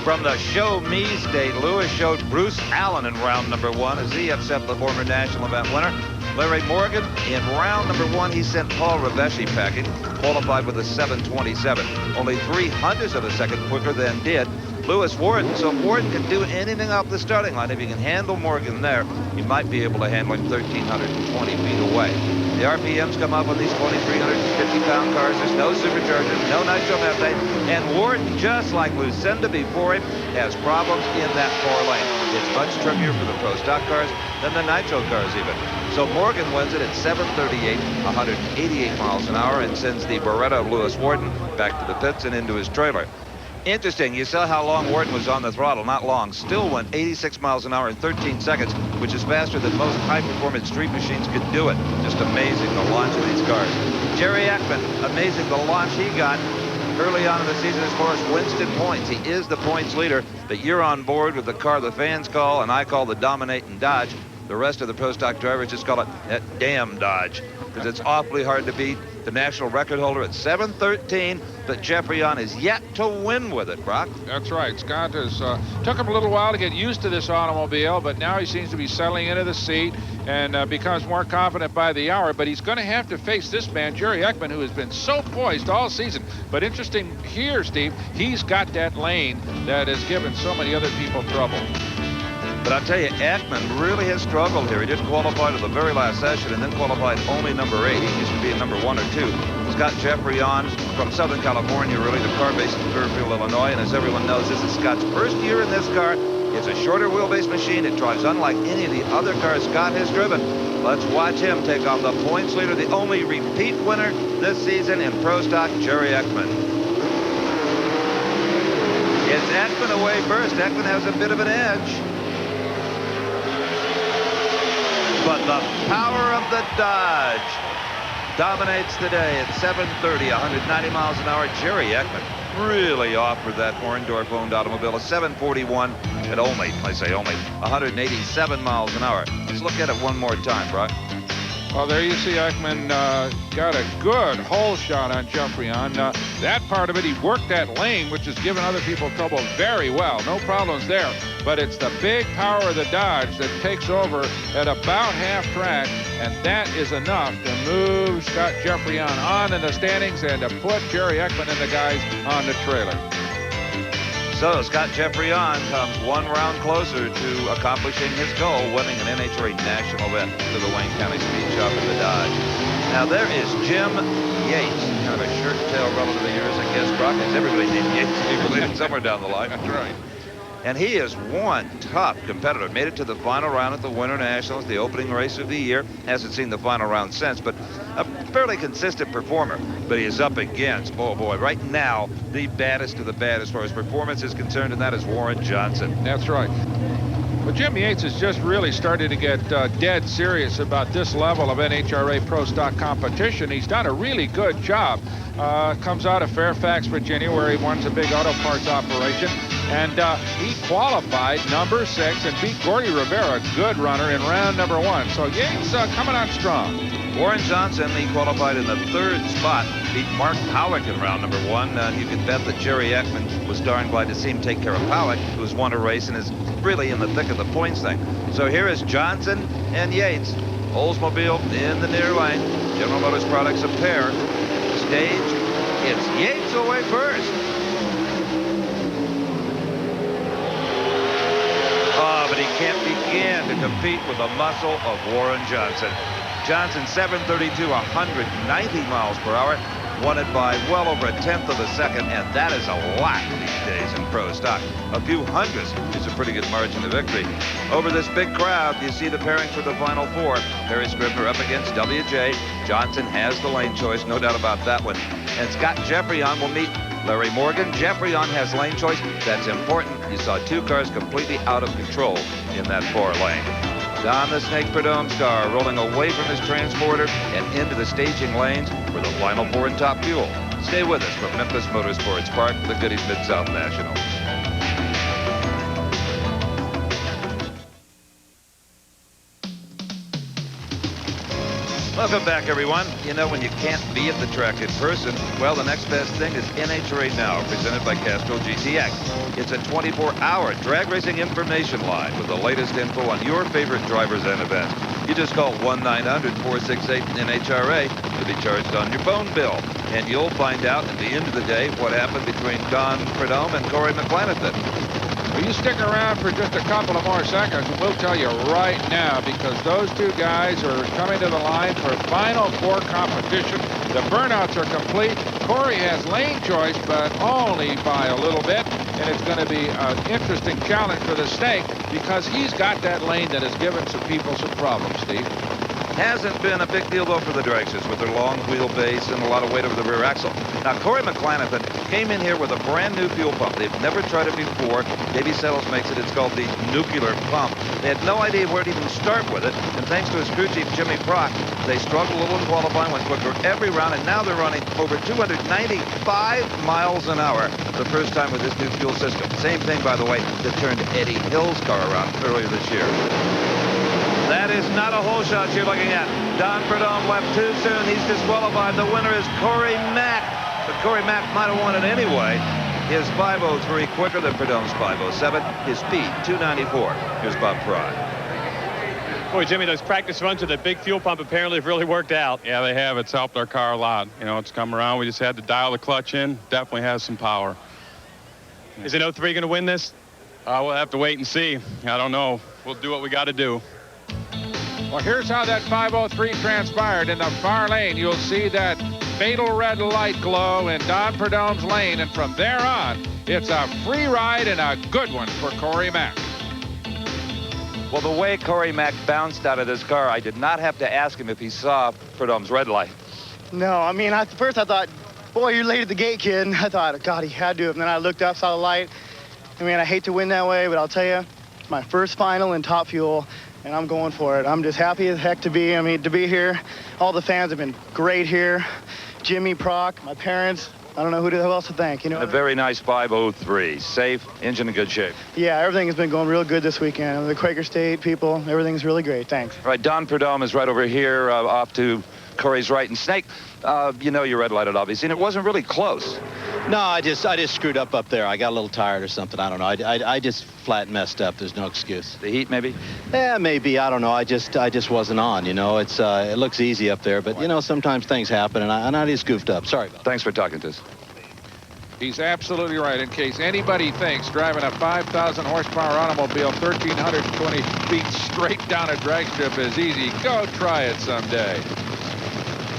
[SPEAKER 2] From the Show Me state, Lewis showed Bruce Allen in round number 1 as he upset the former national event winner. Larry Morgan, in round number 1, he sent Paul Raveschi packing, qualified with a 7:27. Only 300ths of a second quicker than did Lewis Warden. So if Warden can do anything off the starting line, if he can handle Morgan there, he might be able to handle him 1,320 feet away. The RPMs come up on these 2,350-pound cars. There's no supercharger, no nitromethane, and Warden, just like Lucinda before him, has problems in that far lane. It's much trickier for the Pro Stock cars than the nitro cars even. So Morgan wins it at 7:38, 188 miles an hour, and sends the Beretta of Lewis Warden back to the pits and into his trailer. Interesting. You saw how long Warden was on the throttle. Not long. Still went 86 miles an hour in 13 seconds, which is faster than most high-performance street machines could do it. Just amazing, the launch of these cars. Jerry Ekman, amazing the launch he got early on in the season as far as Winston points. He is the points leader, but you're on board with the car the fans call, and I call the dominating Dodge. The rest of the Pro Stock drivers just call it that damn Dodge, because it's awfully hard to beat. The national record holder at 7:13, but Jeffrey Young is yet to win with it, Brock.
[SPEAKER 3] That's right. Scott has took him a little while to get used to this automobile, but now he seems to be settling into the seat and becomes more confident by the hour. But he's going to have to face this man, Jerry Ekman, who has been so poised all season. But interesting here, Steve, he's got that lane that has given so many other people trouble.
[SPEAKER 2] But I'll tell you, Ekman really has struggled here. He didn't qualify to the very last session and then qualified only number 8. He used to be at number 1 or 2. He's got Jeffrey on from Southern California, really, the car based in Fairfield, Illinois. And as everyone knows, this is Scott's first year in this car. It's a shorter wheelbase machine. It drives unlike any of the other cars Scott has driven. Let's watch him take on the points leader, the only repeat winner this season in Pro Stock, Jerry Ekman. It's Ekman away first. Ekman has a bit of an edge. But the power of the Dodge dominates the day at 7:30, 190 miles an hour. Jerry Ekman really offered that Orndorff-owned automobile a 741 at only, I say only, 187 miles an hour. Let's look at it one more time, Brock.
[SPEAKER 3] Well, there you see Ekman got a good hole shot on Jeffrey on. That part of it, he worked that lane, which has given other people trouble very well. No problems there. But it's the big power of the Dodge that takes over at about half track, and that is enough to move Scott Jeffrey on in the standings and to put Jerry Ekman and the guys on the trailer.
[SPEAKER 2] So Scott Jeffrey comes one round closer to accomplishing his goal, winning an NHRA national event to the Wayne County Speed Shop in the Dodge. Now there is Jim Yates, kind of a shirt tail relative of yours, I guess, Brock. It's everybody named Yates. He's related somewhere down the line.
[SPEAKER 3] That's right.
[SPEAKER 2] And he is one tough competitor. Made it to the final round at the Winter Nationals, the opening race of the year. Hasn't seen the final round since, but a fairly consistent performer. But he is up against, oh boy, right now, the baddest of the bad as far as performance is concerned, and that is Warren Johnson.
[SPEAKER 3] That's right. Well, Jim Yates has just really started to get dead serious about this level of NHRA Pro Stock competition. He's done a really good job. Comes out of Fairfax, Virginia, where he runs a big auto parts operation. And he qualified number 6 and beat Gordy Rivera, a good runner, in round number 1. So Yates coming on strong.
[SPEAKER 2] Warren Johnson, he qualified in the 3rd spot, beat Mark Powick in round number 1. You can bet that Jerry Ekman was darn glad to see him take care of Powick, who's won a race and is really in the thick of the points thing. So here is Johnson and Yates. Oldsmobile in the near lane. General Motors Products a pair. Stage, it's Yates away first. But he can't begin to compete with the muscle of Warren Johnson. Johnson, 732, 190 miles per hour. Won it by well over 1/10 of a second, and that is a lot these days in Pro Stock. A few hundredths is a pretty good margin of victory. Over this big crowd, you see the pairing for the Final Four. Harry Scribner up against WJ. Johnson has the lane choice, no doubt about that one. And Scott Jeffrey will meet Larry Morgan. Jeffrey has lane choice. That's important. You saw 2 cars completely out of control in that 4 lane. Don the Snake Perdome's car rolling away from his transporter and into the staging lanes for the Final Four in Top Fuel. Stay with us from Memphis Motorsports Park, the Goody Mid-South National. Welcome back, everyone. You know, when you can't be at the track in person, well, the next best thing is NHRA Now, presented by Castrol GTX. It's a 24-hour drag racing information line with the latest info on your favorite drivers and events. You just call 1-900-468-NHRA to be charged on your phone bill. And you'll find out at the end of the day what happened between Don Prudhomme and Corey McClanathan.
[SPEAKER 3] Well, you stick around for just a couple of more seconds, and we'll tell you right now, because those 2 guys are coming to the line for Final Four competition. The burnouts are complete. Corey has lane choice, but only by a little bit, and it's going to be an interesting challenge for the Snake because he's got that lane that has given some people some problems, Steve.
[SPEAKER 2] Hasn't been a big deal, though, for the dragsters with their long wheelbase and a lot of weight over the rear axle. Now, Corey McClanathan came in here with a brand new fuel pump. They've never tried it before. Davey Settles makes it. It's called the nuclear pump. They had no idea where to even start with it. And thanks to his crew chief, Jimmy Prock, they struggled a little in qualifying, went quicker every round, and now they're running over 295 miles an hour the first time with this new fuel system. Same thing, by the way, that turned Eddie Hill's car around earlier this year. That is not a hole shot you're looking at. Don Prudhomme left too soon. He's disqualified. The winner is Corey Mack. But Corey Mack might have won it anyway. His 503 quicker than Prudhomme's 507. His speed, 294. Here's Bob Fry.
[SPEAKER 5] Boy, Jimmy, those practice runs with the big fuel pump apparently have really worked out.
[SPEAKER 16] Yeah, they have. It's helped our car a lot. You know, it's come around. We just had to dial the clutch in. Definitely has some power.
[SPEAKER 5] Is an 03 going to win this?
[SPEAKER 16] We'll have to wait and see. I don't know. We'll do what we got to do.
[SPEAKER 3] Well, here's how that 503 transpired. In the far lane, you'll see that fatal red light glow in Don Prudhomme's lane, and from there on, it's a free ride and a good one for Corey Mack.
[SPEAKER 2] Well, the way Corey Mack bounced out of this car, I did not have to ask him if he saw Prudhomme's red light.
[SPEAKER 7] No, I mean, at first I thought, boy, you're late at the gate, kid. And I thought, God, he had to. And then I looked up, saw the light. I mean, I hate to win that way, but I'll tell you, it's my first final in Top Fuel, and I'm going for it. I'm just happy as heck to be here. All the fans have been great here. Jimmy, Prock, my parents. I don't know who else to thank, you know.
[SPEAKER 2] A very nice 503. Safe, engine in good shape.
[SPEAKER 7] Yeah, everything has been going real good this weekend. The Quaker State people, everything's really great. Thanks.
[SPEAKER 2] All right, Don Prudhomme is right over here, off to Corey's right. And Snake, you know you red lighted, obviously, and it wasn't really close.
[SPEAKER 9] No, I just screwed up there. I got a little tired or something. I don't know. I just flat messed up. There's no excuse.
[SPEAKER 2] The heat, maybe?
[SPEAKER 9] Yeah, maybe. I don't know. I just wasn't on. You know, it looks easy up there, but you know, sometimes things happen, and I just goofed up. Sorry about that.
[SPEAKER 2] Thanks for talking to us.
[SPEAKER 3] He's absolutely right. In case anybody thinks driving a 5,000 horsepower automobile 1,320 feet straight down a drag strip is easy, go try it someday.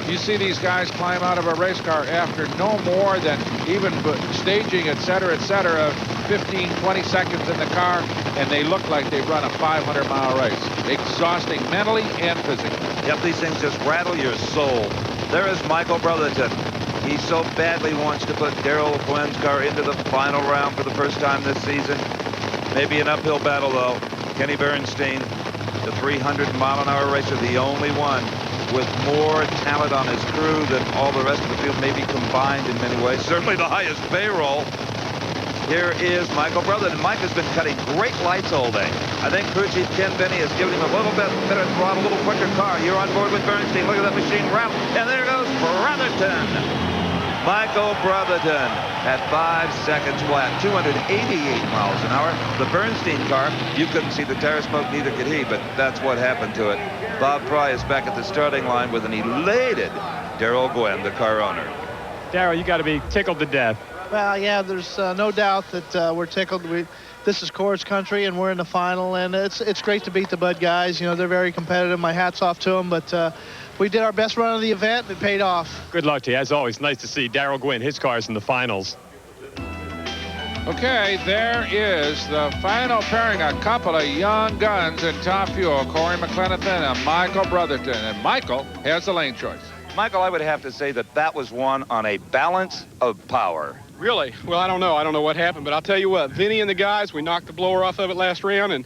[SPEAKER 3] You see these guys climb out of a race car after no more than even staging, et cetera, 15, 20 seconds in the car, and they look like they've run a 500-mile race. Exhausting mentally and physically.
[SPEAKER 2] Yep, these things just rattle your soul. There is Michael Brotherton. He so badly wants to put Darrell Gwynn's car into the final round for the first time this season. Maybe an uphill battle, though. Kenny Bernstein, the 300-mile-an-hour racer, the only one with more talent on his crew than all the rest of the field, maybe combined in many ways. Certainly the highest payroll. Here is Michael Brotherton. Mike has been cutting great lights all day. I think crew chief Ken Benny has given him a little bit better throttle, a little quicker car. You're on board with Bernstein. Look at that machine rattle. And there goes Brotherton. Michael Brotherton at 5 seconds flat, 288 miles an hour. The Bernstein car, you couldn't see the tire smoke, neither could he, but that's what happened to it. Bob Fry is back at the starting line with an elated Darrell Gwynn, the car owner.
[SPEAKER 5] Darrell, you got to be tickled to death.
[SPEAKER 17] Well, yeah, there's no doubt that we're tickled. This is Coors country, and we're in the final, and it's great to beat the Bud guys. You know, they're very competitive. My hat's off to them, but we did our best run of the event, and it paid off.
[SPEAKER 5] Good luck to you. As always, nice to see Darrell Gwynn. His car's in the finals.
[SPEAKER 3] Okay, there is the final pairing, a couple of young guns in Top Fuel, Corey McClanathan and Michael Brotherton, and Michael has the lane choice.
[SPEAKER 2] Michael, I would have to say that was won on a balance of power.
[SPEAKER 6] Really? Well, I don't know. I don't know what happened, but I'll tell you what, Vinny and the guys, we knocked the blower off of it last round, and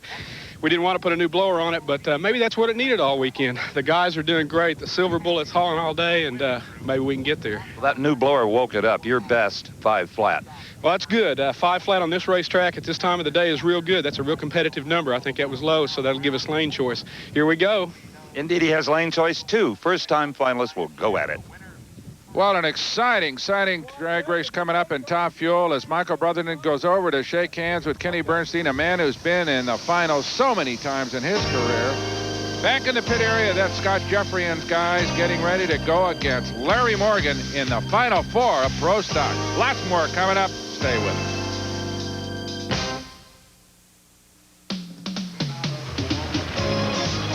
[SPEAKER 6] we didn't want to put a new blower on it, but maybe that's what it needed all weekend. The guys are doing great. The Silver Bullet's hauling all day, and maybe we can get there.
[SPEAKER 2] Well, that new blower woke it up. Your best 5 flat.
[SPEAKER 6] Well, that's good. 5 flat on this racetrack at this time of the day is real good. That's a real competitive number. I think that was low, so that'll give us lane choice. Here we go.
[SPEAKER 2] Indeed, he has lane choice, too. First-time finalists will go at it.
[SPEAKER 3] Well, an exciting drag race coming up in Top Fuel as Michael Brotherton goes over to shake hands with Kenny Bernstein, a man who's been in the finals so many times in his career. Back in the pit area, that's Scott Jeffrey and guys getting ready to go against Larry Morgan in the Final Four of Pro Stock. Lots more coming up. Stay with us.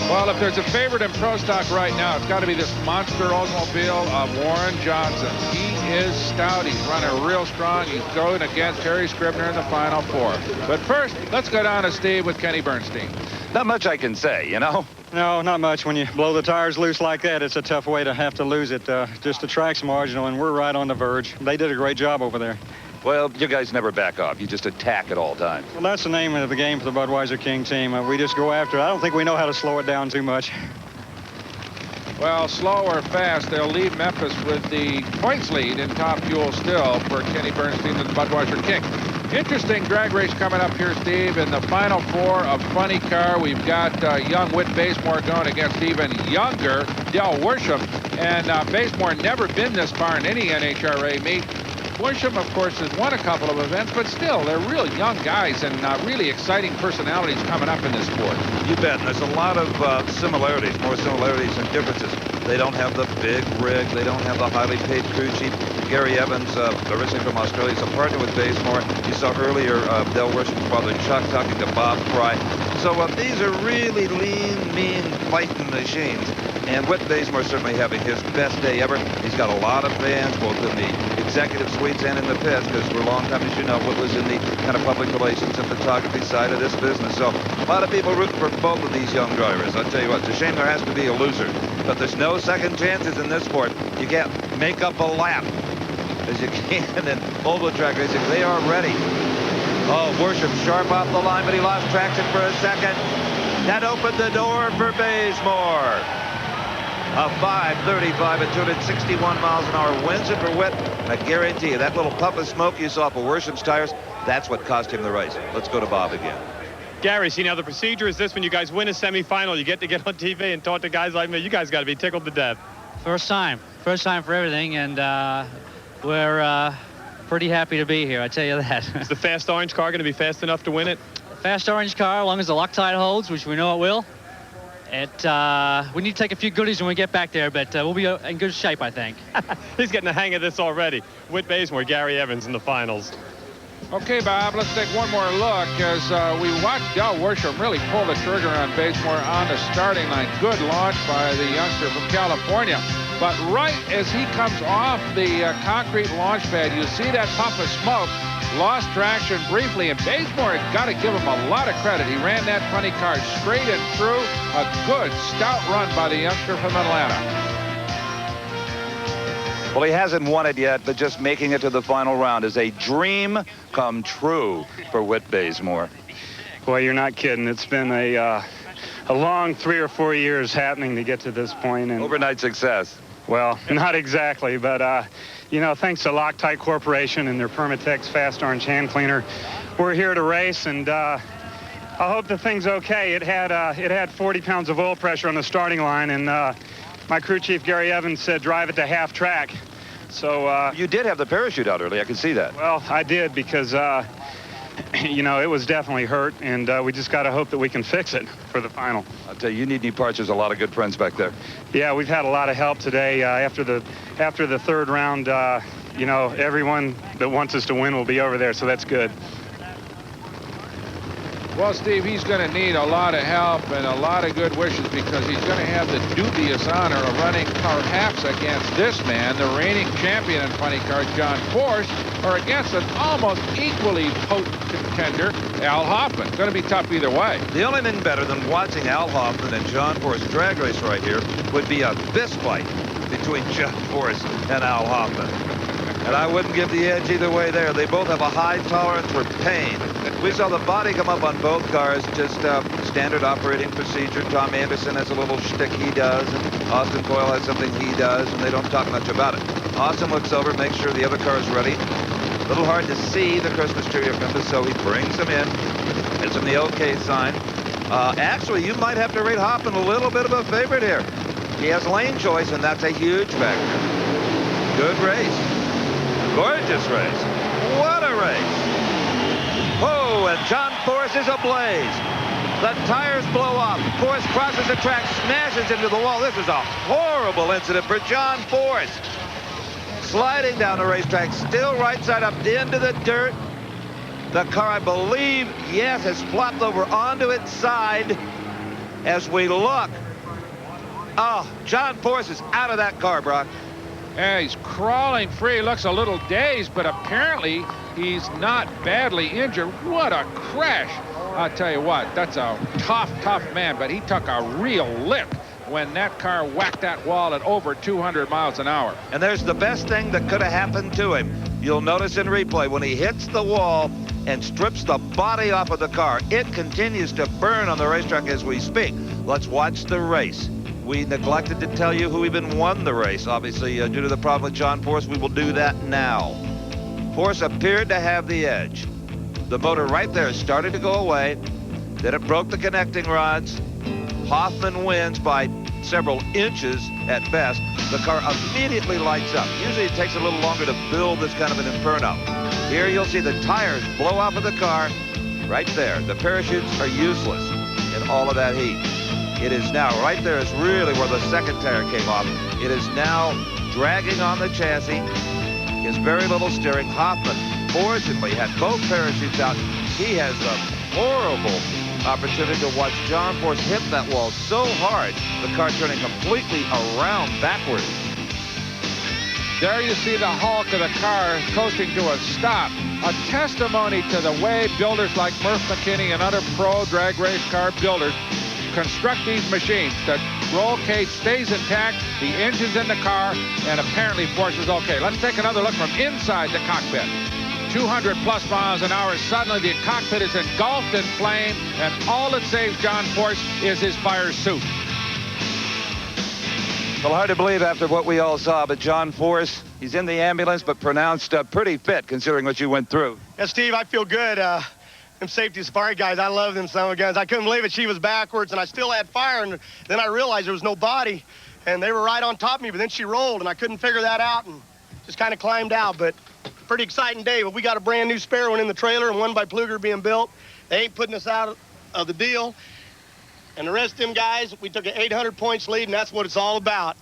[SPEAKER 3] Well, if there's a favorite in Pro Stock right now, it's got to be this monster automobile of Warren Johnson. He is stout. He's running real strong. He's going against Terry Scribner in the Final Four. But first, let's go down to Steve with Kenny Bernstein.
[SPEAKER 2] Not much I can say, you know?
[SPEAKER 18] No, not much. When you blow the tires loose like that, it's a tough way to have to lose it. Just the track's marginal, and we're right on the verge. They did a great job over there.
[SPEAKER 2] Well, you guys never back off. You just attack at all times.
[SPEAKER 18] Well, that's the name of the game for the Budweiser King team. We just go after it. I don't think we know how to slow it down too much.
[SPEAKER 3] Well, slow or fast, they'll lead Memphis with the points lead in top fuel still for Kenny Bernstein and the Budweiser King. Interesting drag race coming up here, Steve. In the final four of Funny Car, we've got young Whit Bazemore going against even younger Del Worsham. And Bazemore never been this far in any NHRA meet. Worsham, of course, has won a couple of events, but still, they're real young guys and really exciting personalities coming up in this sport.
[SPEAKER 2] You bet. And there's a lot of similarities, more similarities than differences. They don't have the big rig. They don't have the highly paid crew chief. Gary Evans, originally from Australia, is a partner with Bazemore. You saw earlier Del Worsham's brother Chuck talking to Bob Fry. So these are really lean, mean fighting machines. And Whit Bazemore certainly having his best day ever. He's got a lot of fans, both in the executive suites and in the pits, because for a long time, as you know, Whit was in the kind of public relations and photography side of this business. So a lot of people rooting for both of these young drivers. I'll tell you what, it's a shame there has to be a loser. But there's no second chances in this sport. You can't make up a lap as you can in oval track racing. They are ready. Oh, Worsham sharp off the line, but he lost traction for a second. That opened the door for Bazemore. A 5:35 at 261 miles an hour wins it for Whit. I guarantee you, that little puff of smoke you saw for Worsham's tires, that's what cost him the race. Let's go to Bob again.
[SPEAKER 5] Gary, see, now the procedure is this: when you guys win a semifinal, you get on TV and talk to guys like me. You guys got to be tickled to death.
[SPEAKER 19] First time for everything, and we're pretty happy to be here, I tell you that.
[SPEAKER 5] Is the fast orange car going to be fast enough to win it?
[SPEAKER 19] Fast orange car, as long as the Loctite holds, which we know it will. We need to take a few goodies when we get back there, but we'll be in good shape, I think.
[SPEAKER 5] He's getting the hang of this already. Whit Bazemore, Gary Evans in the finals.
[SPEAKER 3] Okay, Bob, let's take one more look as we watch Del Worsham really pull the trigger on Bazemore on the starting line. Good launch by the youngster from California. But right as he comes off the concrete launch pad, you see that puff of smoke. Lost traction briefly, and Bazemore had got to give him a lot of credit. He ran that funny car straight and through. A good, stout run by the youngster from Atlanta.
[SPEAKER 2] Well, he hasn't won it yet, but just making it to the final round is a dream come true for Whit Bazemore.
[SPEAKER 15] Boy, you're not kidding. It's been a long 3 or 4 years happening to get to this point. And
[SPEAKER 2] overnight success.
[SPEAKER 15] Well, not exactly, but you know, thanks to Loctite Corporation and their Permatex Fast Orange hand cleaner, we're here to race, and I hope the thing's okay. It had 40 pounds of oil pressure on the starting line, and my crew chief Gary Evans said drive it to half track. So
[SPEAKER 2] you did have the parachute out early. I can see that.
[SPEAKER 15] Well, I did because you know, it was definitely hurt, and we just got to hope that we can fix it for the final.
[SPEAKER 2] I'll tell you, you need any parts. There's a lot of good friends back there.
[SPEAKER 15] Yeah, we've had a lot of help today. After the third round, you know, everyone that wants us to win will be over there, so that's good.
[SPEAKER 3] Well, Steve, he's going to need a lot of help and a lot of good wishes because he's going to have the dubious honor of running perhaps against this man, the reigning champion in funny car, John Force, or against an almost equally potent contender, Al Hoffman. Going to be tough either way.
[SPEAKER 2] The only thing better than watching Al Hoffman and John Force drag race right here would be a fist fight between John Force and Al Hoffman. And I wouldn't give the edge either way there. They both have a high tolerance for pain. We saw the body come up on both cars, just standard operating procedure. Tom Anderson has a little shtick he does, and Austin Coyle has something he does, and they don't talk much about it. Austin looks over, makes sure the other car is ready. A little hard to see the Christmas tree of Memphis, so he brings him in, gives him the OK sign. Actually, you might have to rate Hoffman a little bit of a favorite here. He has lane choice, and that's a huge factor. Good race. Gorgeous race. What a race. Oh, and John Force is ablaze. The tires blow off. Force crosses the track, smashes into the wall. This is a horrible incident for John Force. Sliding down the racetrack, still right side up into the dirt. The car, I believe, yes, has flopped over onto its side as we look. Oh, John Force is out of that car, Brock.
[SPEAKER 3] Yeah, he's crawling free. Looks a little dazed, but apparently he's not badly injured. What a crash. I'll tell you what, that's a tough man, but he took a real lick when that car whacked that wall at over 200 miles an hour.
[SPEAKER 2] And there's the best thing that could have happened to him. You'll notice in replay when he hits the wall and strips the body off of the car, it continues to burn on the racetrack as we speak. Let's watch the race. We neglected to tell you who even won the race. Obviously, due to the problem with John Force, we will do that now. Force appeared to have the edge. The motor right there started to go away. Then it broke the connecting rods. Hoffman wins by several inches at best. The car immediately lights up. Usually it takes a little longer to build this kind of an inferno. Here you'll see the tires blow off of the car right there. The parachutes are useless in all of that heat. It is now, right there is really where the second tire came off. It is now dragging on the chassis. He has very little steering. Hoffman, fortunately, had both parachutes out. He has a horrible opportunity to watch John Force hit that wall so hard, the car turning completely around backwards.
[SPEAKER 3] There you see the hulk of the car coasting to a stop. A testimony to the way builders like Murph McKinney and other pro drag race car builders construct these machines. The roll cage stays intact, the engine's in the car, and apparently Force is okay. Let's take another look from inside the cockpit. 200 plus miles an hour, suddenly the cockpit is engulfed in flame, and all that saves John Force is his fire suit.
[SPEAKER 2] Well, hard to believe after what we all saw, but John Force, he's in the ambulance, but pronounced pretty fit considering what you went through.
[SPEAKER 12] Yeah, Steve, I feel good. Them safety safari guys, I love them son of guns. I couldn't believe it. She was backwards, and I still had fire, and then I realized there was no body, and they were right on top of me, but then she rolled, and I couldn't figure that out, and just kind of climbed out, but pretty exciting day. But we got a brand new spare one in the trailer and one by Pluger being built. They ain't putting us out of the deal. And the rest of them guys, we took an 800 points lead, and that's what it's all about.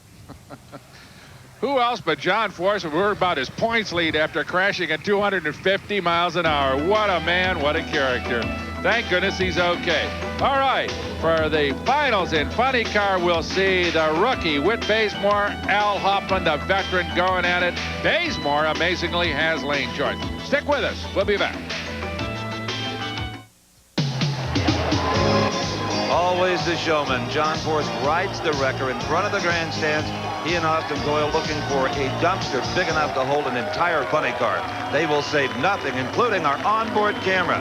[SPEAKER 3] Who else but John Force would worry about his points lead after crashing at 250 miles an hour? What a man, what a character. Thank goodness he's okay. All right, for the finals in funny car, we'll see the rookie, Whit Bazemore, Al Hoffman, the veteran, going at it. Bazemore amazingly has lane choice. Stick with us. We'll be back.
[SPEAKER 2] Always the showman. John Force rides the wrecker in front of the grandstands. He and Austin Doyle looking for a dumpster big enough to hold an entire funny car. They will save nothing, including our onboard camera.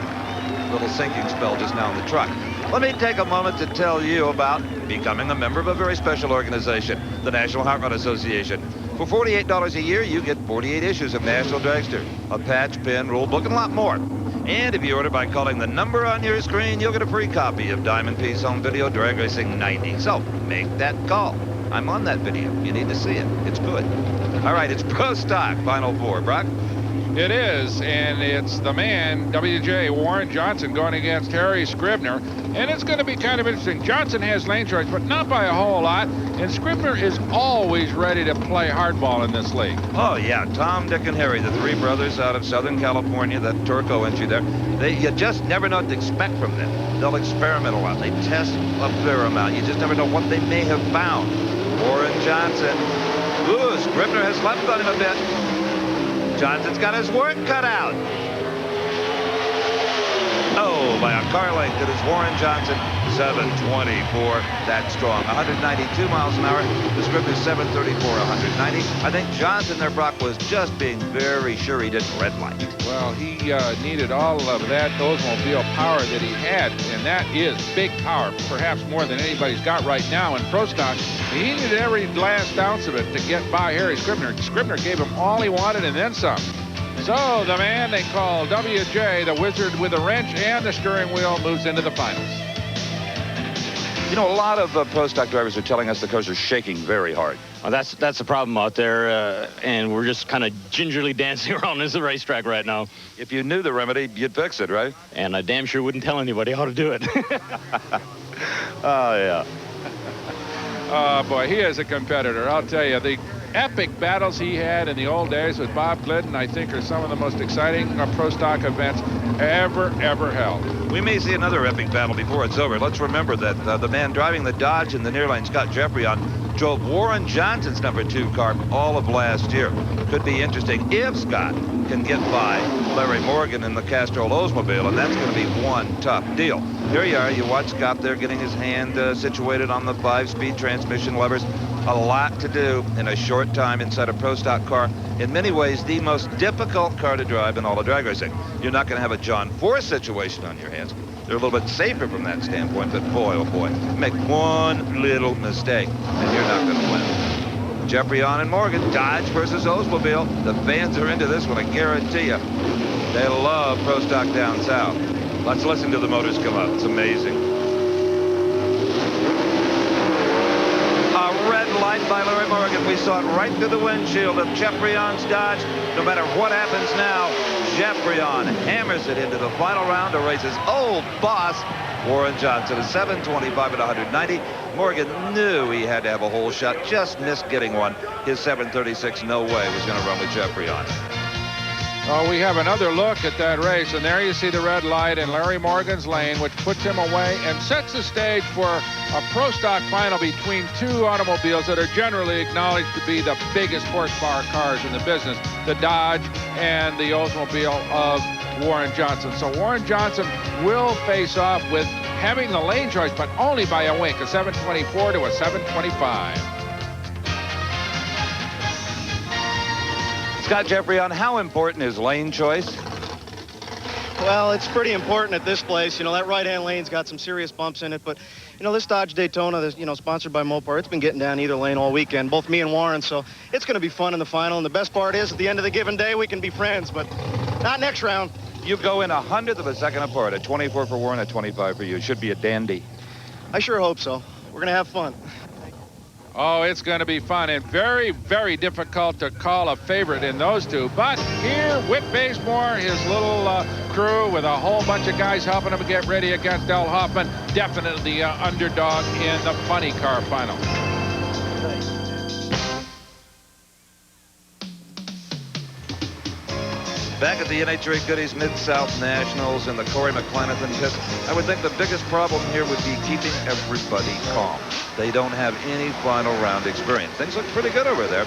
[SPEAKER 2] Little sinking spell just now in the truck. Let me take a moment to tell you about becoming a member of a very special organization, the National Hot Rod Association. For $48 a year, you get 48 issues of National Dragster, a patch, pin, rule book, and a lot more. And if you order by calling the number on your screen, you'll get a free copy of Diamond P's Home Video Drag Racing 90. So make that call. I'm on that video. You need to see it. It's good. All right, it's Pro Stock Final Four. Brock?
[SPEAKER 3] It is, and it's the man, WJ Warren Johnson, going against Harry Scribner. And it's going to be kind of interesting. Johnson has lane choice, but not by a whole lot. And Scribner is always ready to play hardball in this league.
[SPEAKER 2] Oh, yeah. Tom, Dick, and Harry, the three brothers out of Southern California, that Turco entry there. You just never know what to expect from them. They'll experiment a lot. They test a fair amount. You just never know what they may have found. Warren Johnson. Ooh, Scribner has left on him a bit. Johnson's got his work cut out. Oh, by a car length, it is Warren Johnson, 724. That's strong. 192 miles an hour. The Scribner's 734, 190. I think Johnson there, Brock, was just being very sure he didn't red light.
[SPEAKER 3] Well, he needed all of that Oldsmobile power that he had, and that is big power, perhaps more than anybody's got right now in Pro Stock. He needed every last ounce of it to get by Harry Scribner. Scribner gave him all he wanted and then some. So the man they call WJ, the wizard with the wrench and the steering wheel, moves into the finals.
[SPEAKER 2] You know, a lot of Pro Stock drivers are telling us the cars are shaking very hard.
[SPEAKER 14] Well, that's the problem out there, and we're just kind of gingerly dancing around this racetrack right now.
[SPEAKER 2] If you knew the remedy, you'd fix it, right?
[SPEAKER 14] And I damn sure wouldn't tell anybody how to do it.
[SPEAKER 2] Oh, yeah.
[SPEAKER 3] Oh, boy, he is a competitor. I'll tell you, the epic battles he had in the old days with Bob Glidden, I think, are some of the most exciting Pro Stock events ever held.
[SPEAKER 2] We may see another epic battle before it's over. Let's remember that the man driving the Dodge in the near lane, Scott Jeffrey, on drove Warren Johnson's number 2 car all of last year. Could be interesting if Scott can get by Larry Morgan in the Castrol Oldsmobile, and that's going to be one tough deal. Here you are. You watch Scott there getting his hand situated on the 5-speed transmission levers. A lot to do in a short time inside a Pro Stock car. In many ways, the most difficult car to drive in all of drag racing. You're not going to have a John Force situation on your hands. They're a little bit safer from that standpoint, but boy, oh boy, make one little mistake and you're not going to win. Jeffrey on and Morgan, Dodge versus Oldsmobile. The fans are into this one, I guarantee you. They love Pro Stock down south. Let's listen to the motors come up. It's amazing. A red light by Larry Morgan. We saw it right through the windshield of Jeffreyon's Dodge. No matter what happens now, Jeffreyon hammers it into the final round to race his old boss, Warren Johnson, a 725 at 190. Morgan knew he had to have a hole shot, just missed getting one. His 736, no way, was going to run with Jeffreyon.
[SPEAKER 3] Oh, we have another look at that race, and there you see the red light in Larry Morgan's lane, which puts him away and sets the stage for a Pro Stock final between two automobiles that are generally acknowledged to be the biggest horsepower cars in the business, the Dodge and the Oldsmobile of Warren Johnson. So Warren Johnson will face off with having the lane choice, but only by a wink, a 724 to a 725.
[SPEAKER 2] Scott Jeffreyon, how important is lane choice?
[SPEAKER 7] Well, it's pretty important at this place. You know, that right-hand lane's got some serious bumps in it, but, you know, this Dodge Daytona, this, sponsored by Mopar, it's been getting down either lane all weekend, both me and Warren, so it's going to be fun in the final, and the best part is, at the end of the given day, we can be friends, but not next round.
[SPEAKER 2] You go in 100th of a second apart, a 24 for Warren, a 25 for you. It should be a dandy.
[SPEAKER 7] I sure hope so. We're going to have fun.
[SPEAKER 3] Oh, it's going to be fun and very, very difficult to call a favorite in those two. But here, Whit Bazemore, his little crew with a whole bunch of guys helping him get ready against Al Hoffman, definitely the underdog in the funny car final.
[SPEAKER 2] Back at the NHRA Goodies Mid-South Nationals in the Corey McClenathan pit, I would think the biggest problem here would be keeping everybody calm. They don't have any final round experience. Things look pretty good over there.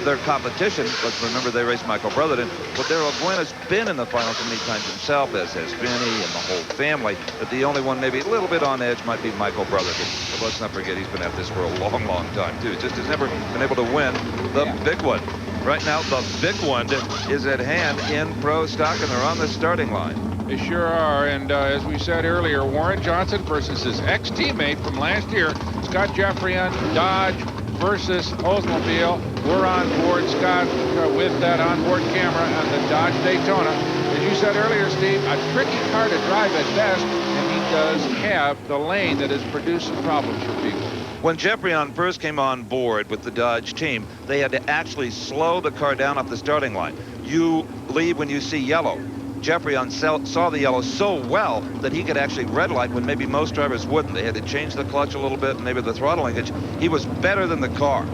[SPEAKER 2] Their competition, let's remember they raced Michael Brotherton, but Darrell Buena's been in the finals many times himself, as has Vinny and the whole family. But the only one maybe a little bit on edge might be Michael Brotherton. But let's not forget he's been at this for a long, long time, too. Just has never been able to win the big one. Right now, the big one is at hand in Pro Stock, and they're on the starting line.
[SPEAKER 3] They sure are, and as we said earlier, Warren Johnson versus his ex-teammate from last year, Scott Jeffreyon, Dodge versus Oldsmobile. We're on board, Scott, with that onboard camera on the Dodge Daytona. As you said earlier, Steve, a tricky car to drive at best, and he does have the lane that has produced some problems for people.
[SPEAKER 2] When Jeffreyon first came on board with the Dodge team, they had to actually slow the car down off the starting line. You leave when you see yellow. Jeffreyon saw the yellow so well that he could actually red light when maybe most drivers wouldn't. They had to change the clutch a little bit, maybe the throttle linkage. He was better than the car.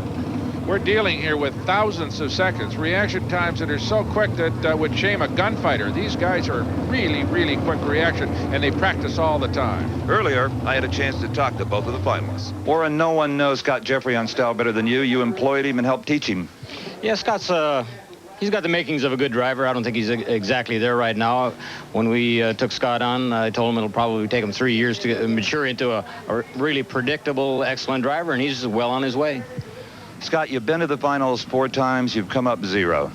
[SPEAKER 3] We're dealing here with thousands of seconds, reaction times that are so quick that would shame a gunfighter. These guys are really, really quick reaction, and they practice all the time.
[SPEAKER 2] Earlier, I had a chance to talk to both of the finalists. Warren, no one knows Scott Jeffreyon's style better than you. You employed him and helped teach him.
[SPEAKER 14] Yeah, Scott's he's got the makings of a good driver. I don't think he's exactly there right now. When we took Scott on, I told him it'll probably take him 3 years to mature into a really predictable, excellent driver, and he's well on his way.
[SPEAKER 2] Scott, you've been to the finals 4 times. You've come up 0.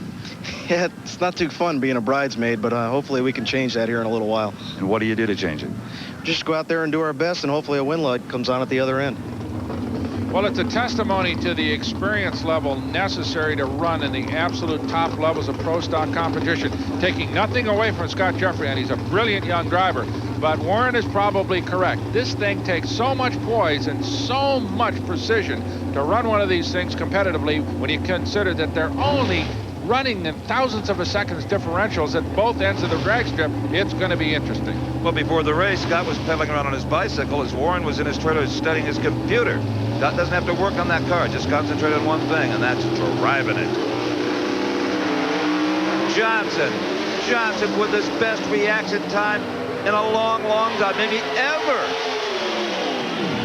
[SPEAKER 7] Yeah, it's not too fun being a bridesmaid, but hopefully we can change that here in a little while.
[SPEAKER 2] And what do you do to change it?
[SPEAKER 7] Just go out there and do our best, and hopefully a win light comes on at the other end.
[SPEAKER 3] Well, it's a testimony to the experience level necessary to run in the absolute top levels of Pro Stock competition, taking nothing away from Scott Jeffreyon. He's a brilliant young driver, but Warren is probably correct. This thing takes so much poise and so much precision to run one of these things competitively when you consider that they're only running in thousandths of a second's differentials at both ends of the drag strip. It's going to be interesting.
[SPEAKER 2] Well, before the race, Scott was pedaling around on his bicycle as Warren was in his trailer studying his computer. Scott doesn't have to work on that car, just concentrate on one thing, and that's driving it. Johnson with his best reaction time in a long, long time, maybe ever.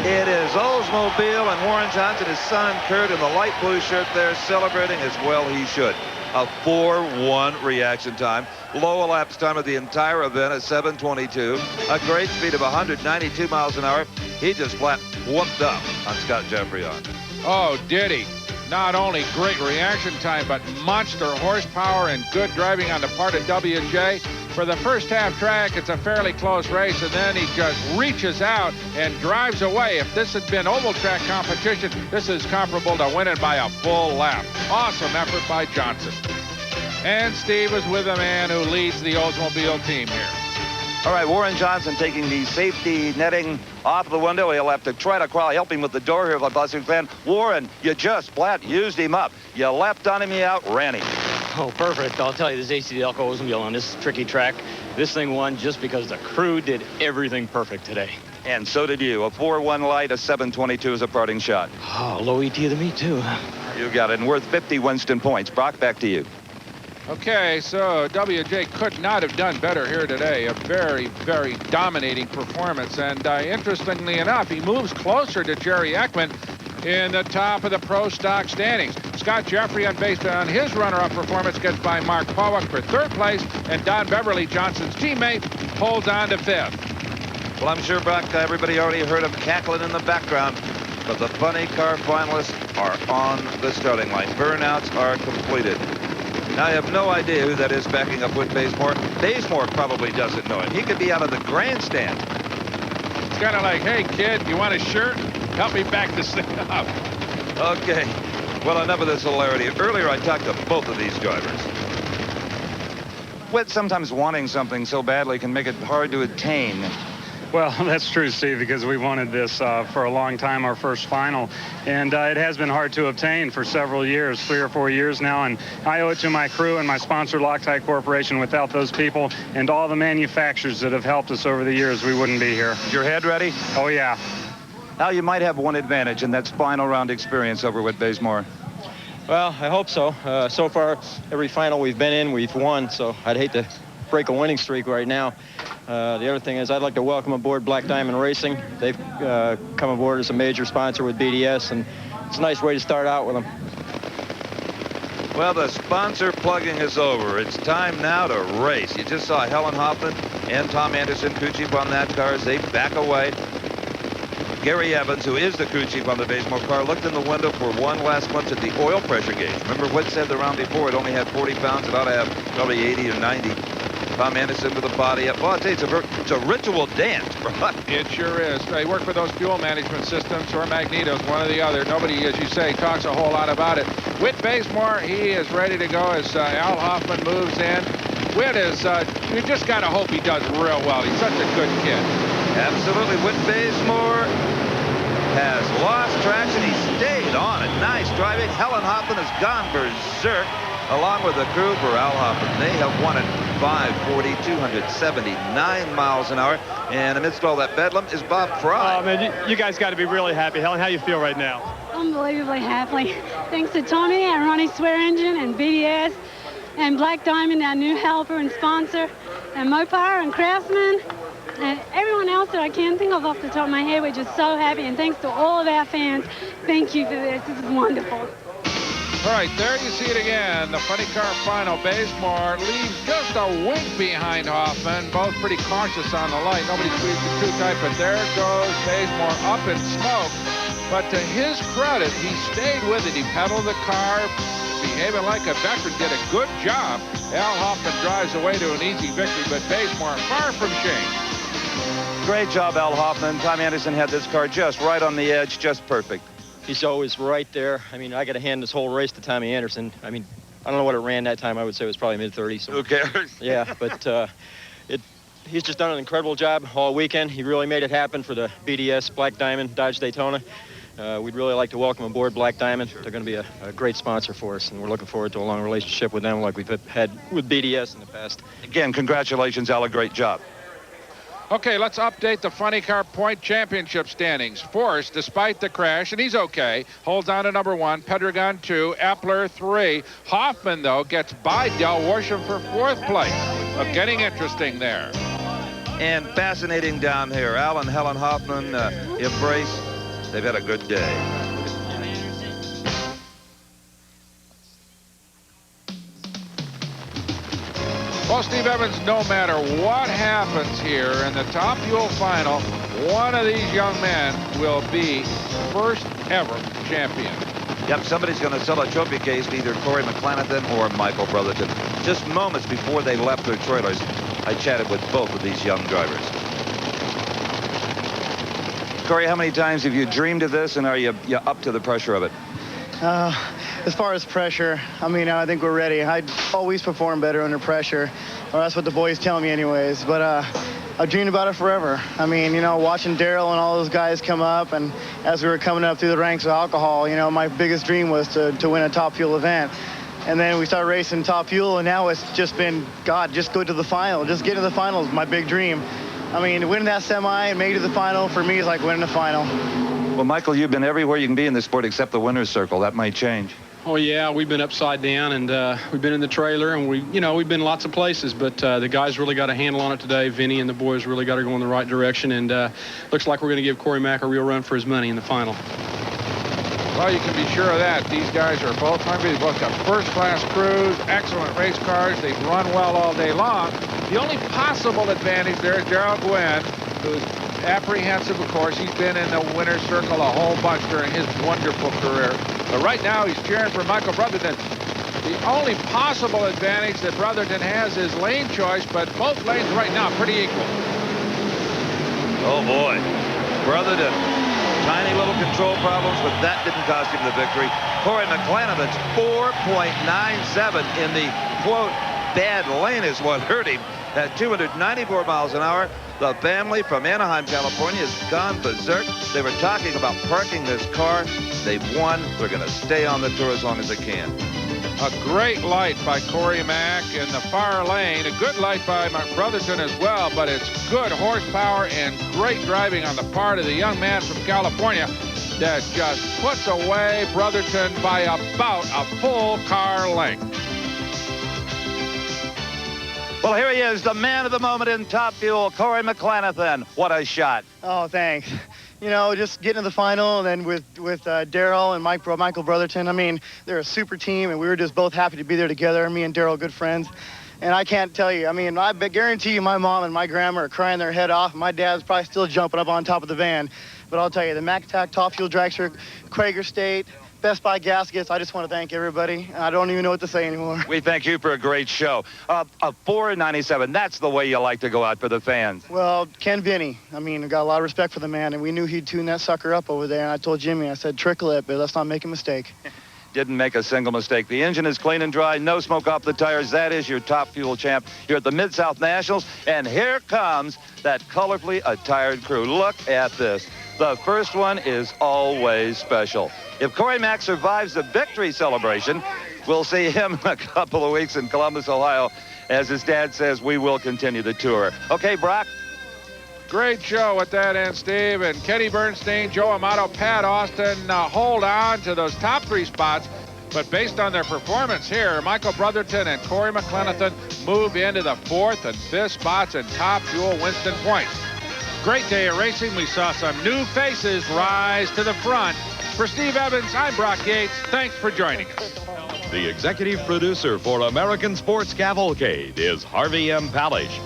[SPEAKER 2] It is Oldsmobile and Warren Johnson, his son Kurt, in the light blue shirt there, celebrating as well he should. A 4-1 reaction time. Low elapsed time of the entire event at 7:22. A great speed of 192 miles an hour. He just flat whooped up on Scott Jeffrey on.
[SPEAKER 3] Oh, did he? Not only great reaction time, but monster horsepower and good driving on the part of WJ. For the first half track, it's a fairly close race, and then he just reaches out and drives away. If this had been oval track competition, this is comparable to winning by a full lap. Awesome effort by Johnson. And Steve is with the man who leads the Oldsmobile team here.
[SPEAKER 2] All right, Warren Johnson taking the safety netting off of the window. He'll have to try to help him with the door here if I possibly can. Warren, you just flat used him up. You leapt on him, you outran him.
[SPEAKER 14] Oh, perfect. I'll tell you, this ACDL Oldsmobile on this tricky track, this thing won just because the crew did everything perfect today.
[SPEAKER 2] And so did you. A 4-1 light, a 7:22 is a parting shot.
[SPEAKER 14] Oh, low ET of the meet, too.
[SPEAKER 2] You got it, and worth 50 Winston points. Brock, back to you.
[SPEAKER 3] Okay, so WJ could not have done better here today. A very, very dominating performance. And interestingly enough, he moves closer to Jerry Ekman in the top of the pro stock standings. Scott Jeffrey, based on his runner-up performance, gets by Mark Powick for third place, and Don Beverly, Johnson's teammate, holds on to fifth.
[SPEAKER 2] Well, I'm sure, Brock, everybody already heard him cackling in the background, but the funny car finalists are on the starting line. Burnouts are completed. Now, I have no idea who that is backing up with Bazemore. Bazemore probably doesn't know him. He could be out of the grandstand.
[SPEAKER 3] It's kind of like, hey, kid, you want a shirt? Help me back this thing up.
[SPEAKER 2] Okay. Well, enough of this hilarity. Earlier, I talked to both of these drivers. Sometimes wanting something so badly can make it hard to attain.
[SPEAKER 15] Well, that's true, Steve, because we wanted this for a long time, our first final. And it has been hard to obtain for several years, 3 or 4 years now. And I owe it to my crew and my sponsor, Loctite Corporation. Without those people and all the manufacturers that have helped us over the years, we wouldn't be here.
[SPEAKER 2] Is your head ready?
[SPEAKER 15] Oh, yeah.
[SPEAKER 2] Now, you might have one advantage, and that's final round experience over with Bazemore.
[SPEAKER 13] Well, I hope so. So far, every final we've been in, we've won. So I'd hate to break a winning streak right now. The other thing is I'd like to welcome aboard Black Diamond Racing. They've come aboard as a major sponsor with BDS, and it's a nice way to start out with them.
[SPEAKER 2] Well, the sponsor plugging is over. It's time now to race. You just saw Helen Hoffman and Tom Anderson, crew chief on that car, as they back away. Gary Evans, who is the crew chief on the Bazemore car, looked in the window for one last glimpse at the oil pressure gauge. Remember what said the round before? It only had 40 pounds. It ought to have probably 80 or 90. Tom Anderson with the body up. Well, I tell you, it's a ritual dance, bro.
[SPEAKER 3] It sure is. They work with those fuel management systems or magnetos, one or the other. Nobody, as you say, talks a whole lot about it. Whit Bazemore, he is ready to go as Al Hoffman moves in. Whit is, you just got to hope he does real well. He's such a good kid.
[SPEAKER 2] Absolutely. Whit Bazemore has lost traction. He stayed on it. Nice driving. Helen Hoffman has gone berserk, along with the crew for Al Hoffman. They have won it 540, 279 miles an hour. And amidst all that bedlam is Bob Fry.
[SPEAKER 5] Oh, man, you guys got to be really happy. Helen, how you feel right now?
[SPEAKER 20] Unbelievably happy. Thanks to Tommy and Ronnie Swear Engine and BDS and Black Diamond, our new helper and sponsor, and Mopar and Craftsman. And everyone else that I can't think of off the top of my head, we're just so happy. And thanks to all of our fans. Thank you for this. This is wonderful.
[SPEAKER 3] All right, there you see it again. The funny car final. Bazemore leaves just a wink behind Hoffman. Both pretty cautious on the light. Nobody squeezed it too tight, but there goes Bazemore up in smoke. But to his credit, he stayed with it. He pedaled the car, behaving like a veteran, did a good job. Al Hoffman drives away to an easy victory, but Bazemore far from shame.
[SPEAKER 2] Great job, Al Hoffman. Tom Anderson had this car just right on the edge, just perfect.
[SPEAKER 13] He's always right there. I mean, I got to hand this whole race to Tommy Anderson. I mean, I don't know what it ran that time. I would say it was probably mid-30s. So.
[SPEAKER 2] Who cares?
[SPEAKER 13] Yeah, but he's just done an incredible job all weekend. He really made it happen for the BDS Black Diamond Dodge Daytona. We'd really like to welcome aboard Black Diamond. They're going to be a great sponsor for us, and we're looking forward to a long relationship with them like we've had with BDS in the past.
[SPEAKER 2] Again, congratulations, Al. A great job.
[SPEAKER 3] Okay, let's update the funny car point championship standings. Force, despite the crash, and he's okay, holds on to number 1, Pedregon 2, Epler 3. Hoffman, though, gets by Del Worsham for 4th place. Getting interesting there.
[SPEAKER 2] And fascinating down here. Al and Helen Hoffman embrace They've had a good day.
[SPEAKER 3] Well, Steve Evans, no matter what happens here in the Top Fuel final, one of these young men will be first ever champion.
[SPEAKER 2] Yep, somebody's going to sell a trophy case to either Corey McClanathan or Michael Brotherton. Just moments before they left their trailers, I chatted with both of these young drivers. Corey, how many times have you dreamed of this, and are you up to the pressure of it?
[SPEAKER 7] As far as pressure, I mean, I think we're ready. I always perform better under pressure, or that's what the boys tell me anyways. But I've dreamed about it forever. I mean, you know, watching Daryl and all those guys come up, and as we were coming up through the ranks of alcohol, you know, my biggest dream was to win a Top Fuel event. And then we started racing Top Fuel, and now it's just been, God, just go to the final. Just get to the final is my big dream. I mean, winning that semi and making it to the final, for me, is like winning the final.
[SPEAKER 2] Well, Michael, you've been everywhere you can be in this sport except the winner's circle. That might change.
[SPEAKER 6] Oh, yeah, we've been upside down, and we've been in the trailer, and we've been lots of places, but the guys really got a handle on it today. Vinny and the boys really got to go in the right direction, and looks like we're going to give Corey Mack a real run for his money in the final.
[SPEAKER 3] Well, you can be sure of that. These guys are both hungry. They both got first-class crews, excellent race cars. They've run well all day long. The only possible advantage there is Daryl Gwynn, who's apprehensive, of course. He's been in the winner's circle a whole bunch during his wonderful career. But right now, he's cheering for Michael Brotherton. The only possible advantage that Brotherton has is lane choice, but both lanes right now pretty equal.
[SPEAKER 2] Oh, boy. Brotherton, tiny little control problems, but that didn't cost him the victory. Corey McClanathan's 4.97 in the, quote, bad lane is what hurt him at 294 miles an hour. The family from Anaheim, California has gone berserk. They were talking about parking this car. They've won. They're going to stay on the tour as long as they can.
[SPEAKER 3] A great light by Corey Mack in the far lane. A good light by Brotherton as well, but it's good horsepower and great driving on the part of the young man from California that just puts away Brotherton by about a full car length.
[SPEAKER 2] Well, here he is, the man of the moment in Top Fuel, Corey McClanathan. What a shot.
[SPEAKER 7] Oh, thanks. You know, just getting to the final, and then with Daryl and Michael Brotherton, I mean, they're a super team, and we were just both happy to be there together. Me and Daryl, good friends. And I can't tell you, I mean, I guarantee you my mom and my grandma are crying their head off. My dad's probably still jumping up on top of the van. But I'll tell you, the Mack Attack Top Fuel Dragster, Krager State, Best Buy Gaskets, I just want to thank everybody. And I don't even know what to say anymore.
[SPEAKER 2] We thank you for a great show. A 4.97, that's the way you like to go out for the fans.
[SPEAKER 7] Well, Ken Vinny, I mean, I got a lot of respect for the man, and we knew he'd tune that sucker up over there. And I told Jimmy, I said, trickle it, but let's not make a mistake.
[SPEAKER 2] Didn't make a single mistake. The engine is clean and dry, no smoke off the tires. That is your Top Fuel champ here at the Mid-South Nationals. And here comes that colorfully attired crew. Look at this. The first one is always special. If Corey Mack survives the victory celebration, we'll see him in a couple of weeks in Columbus, Ohio. As his dad says, we will continue the tour. Okay, Brock?
[SPEAKER 3] Great show at that end, Steve. And Kenny Bernstein, Joe Amato, Pat Austin hold on to those top three spots. But based on their performance here, Michael Brotherton and Corey McClanathan move into the 4th and 5th spots in Top Fuel Winston points. Great day of racing. We saw some new faces rise to the front. For Steve Evans, I'm Brock Yates. Thanks for joining us.
[SPEAKER 1] The executive producer for American Sports Cavalcade is Harvey M. Palish.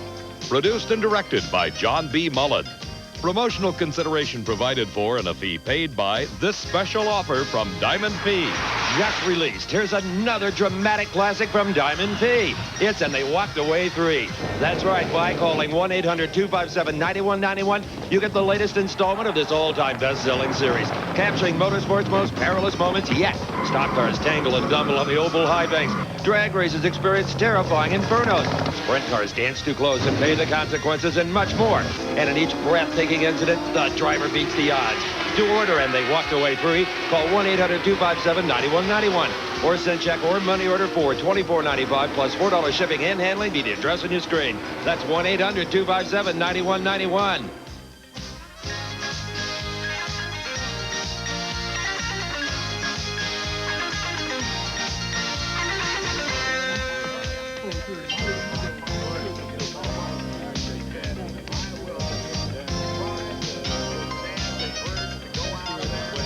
[SPEAKER 1] Produced and directed by John B. Mullen. Promotional consideration provided for and a fee paid by this special offer from Diamond P.
[SPEAKER 21] Just released. Here's another dramatic classic from Diamond P. It's And They Walked Away 3. That's right. By calling 1-800-257-9191, you get the latest installment of this all-time best-selling series, capturing motorsport's most perilous moments yet. Stock cars tangle and tumble on the oval high banks. Drag races experience terrifying infernos. Sprint cars dance too close and pay the consequences, and much more. And in each breathtaking incident, the driver beats the odds. To order And They Walked Away 3, call 1-800-257-9191 or send check or money order for $24.95 plus $4 shipping and handling via the address on your screen. That's 1-800-257-9191.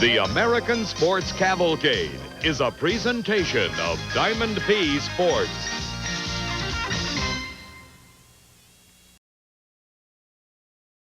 [SPEAKER 1] The American Sports Cavalcade is a presentation of Diamond P Sports.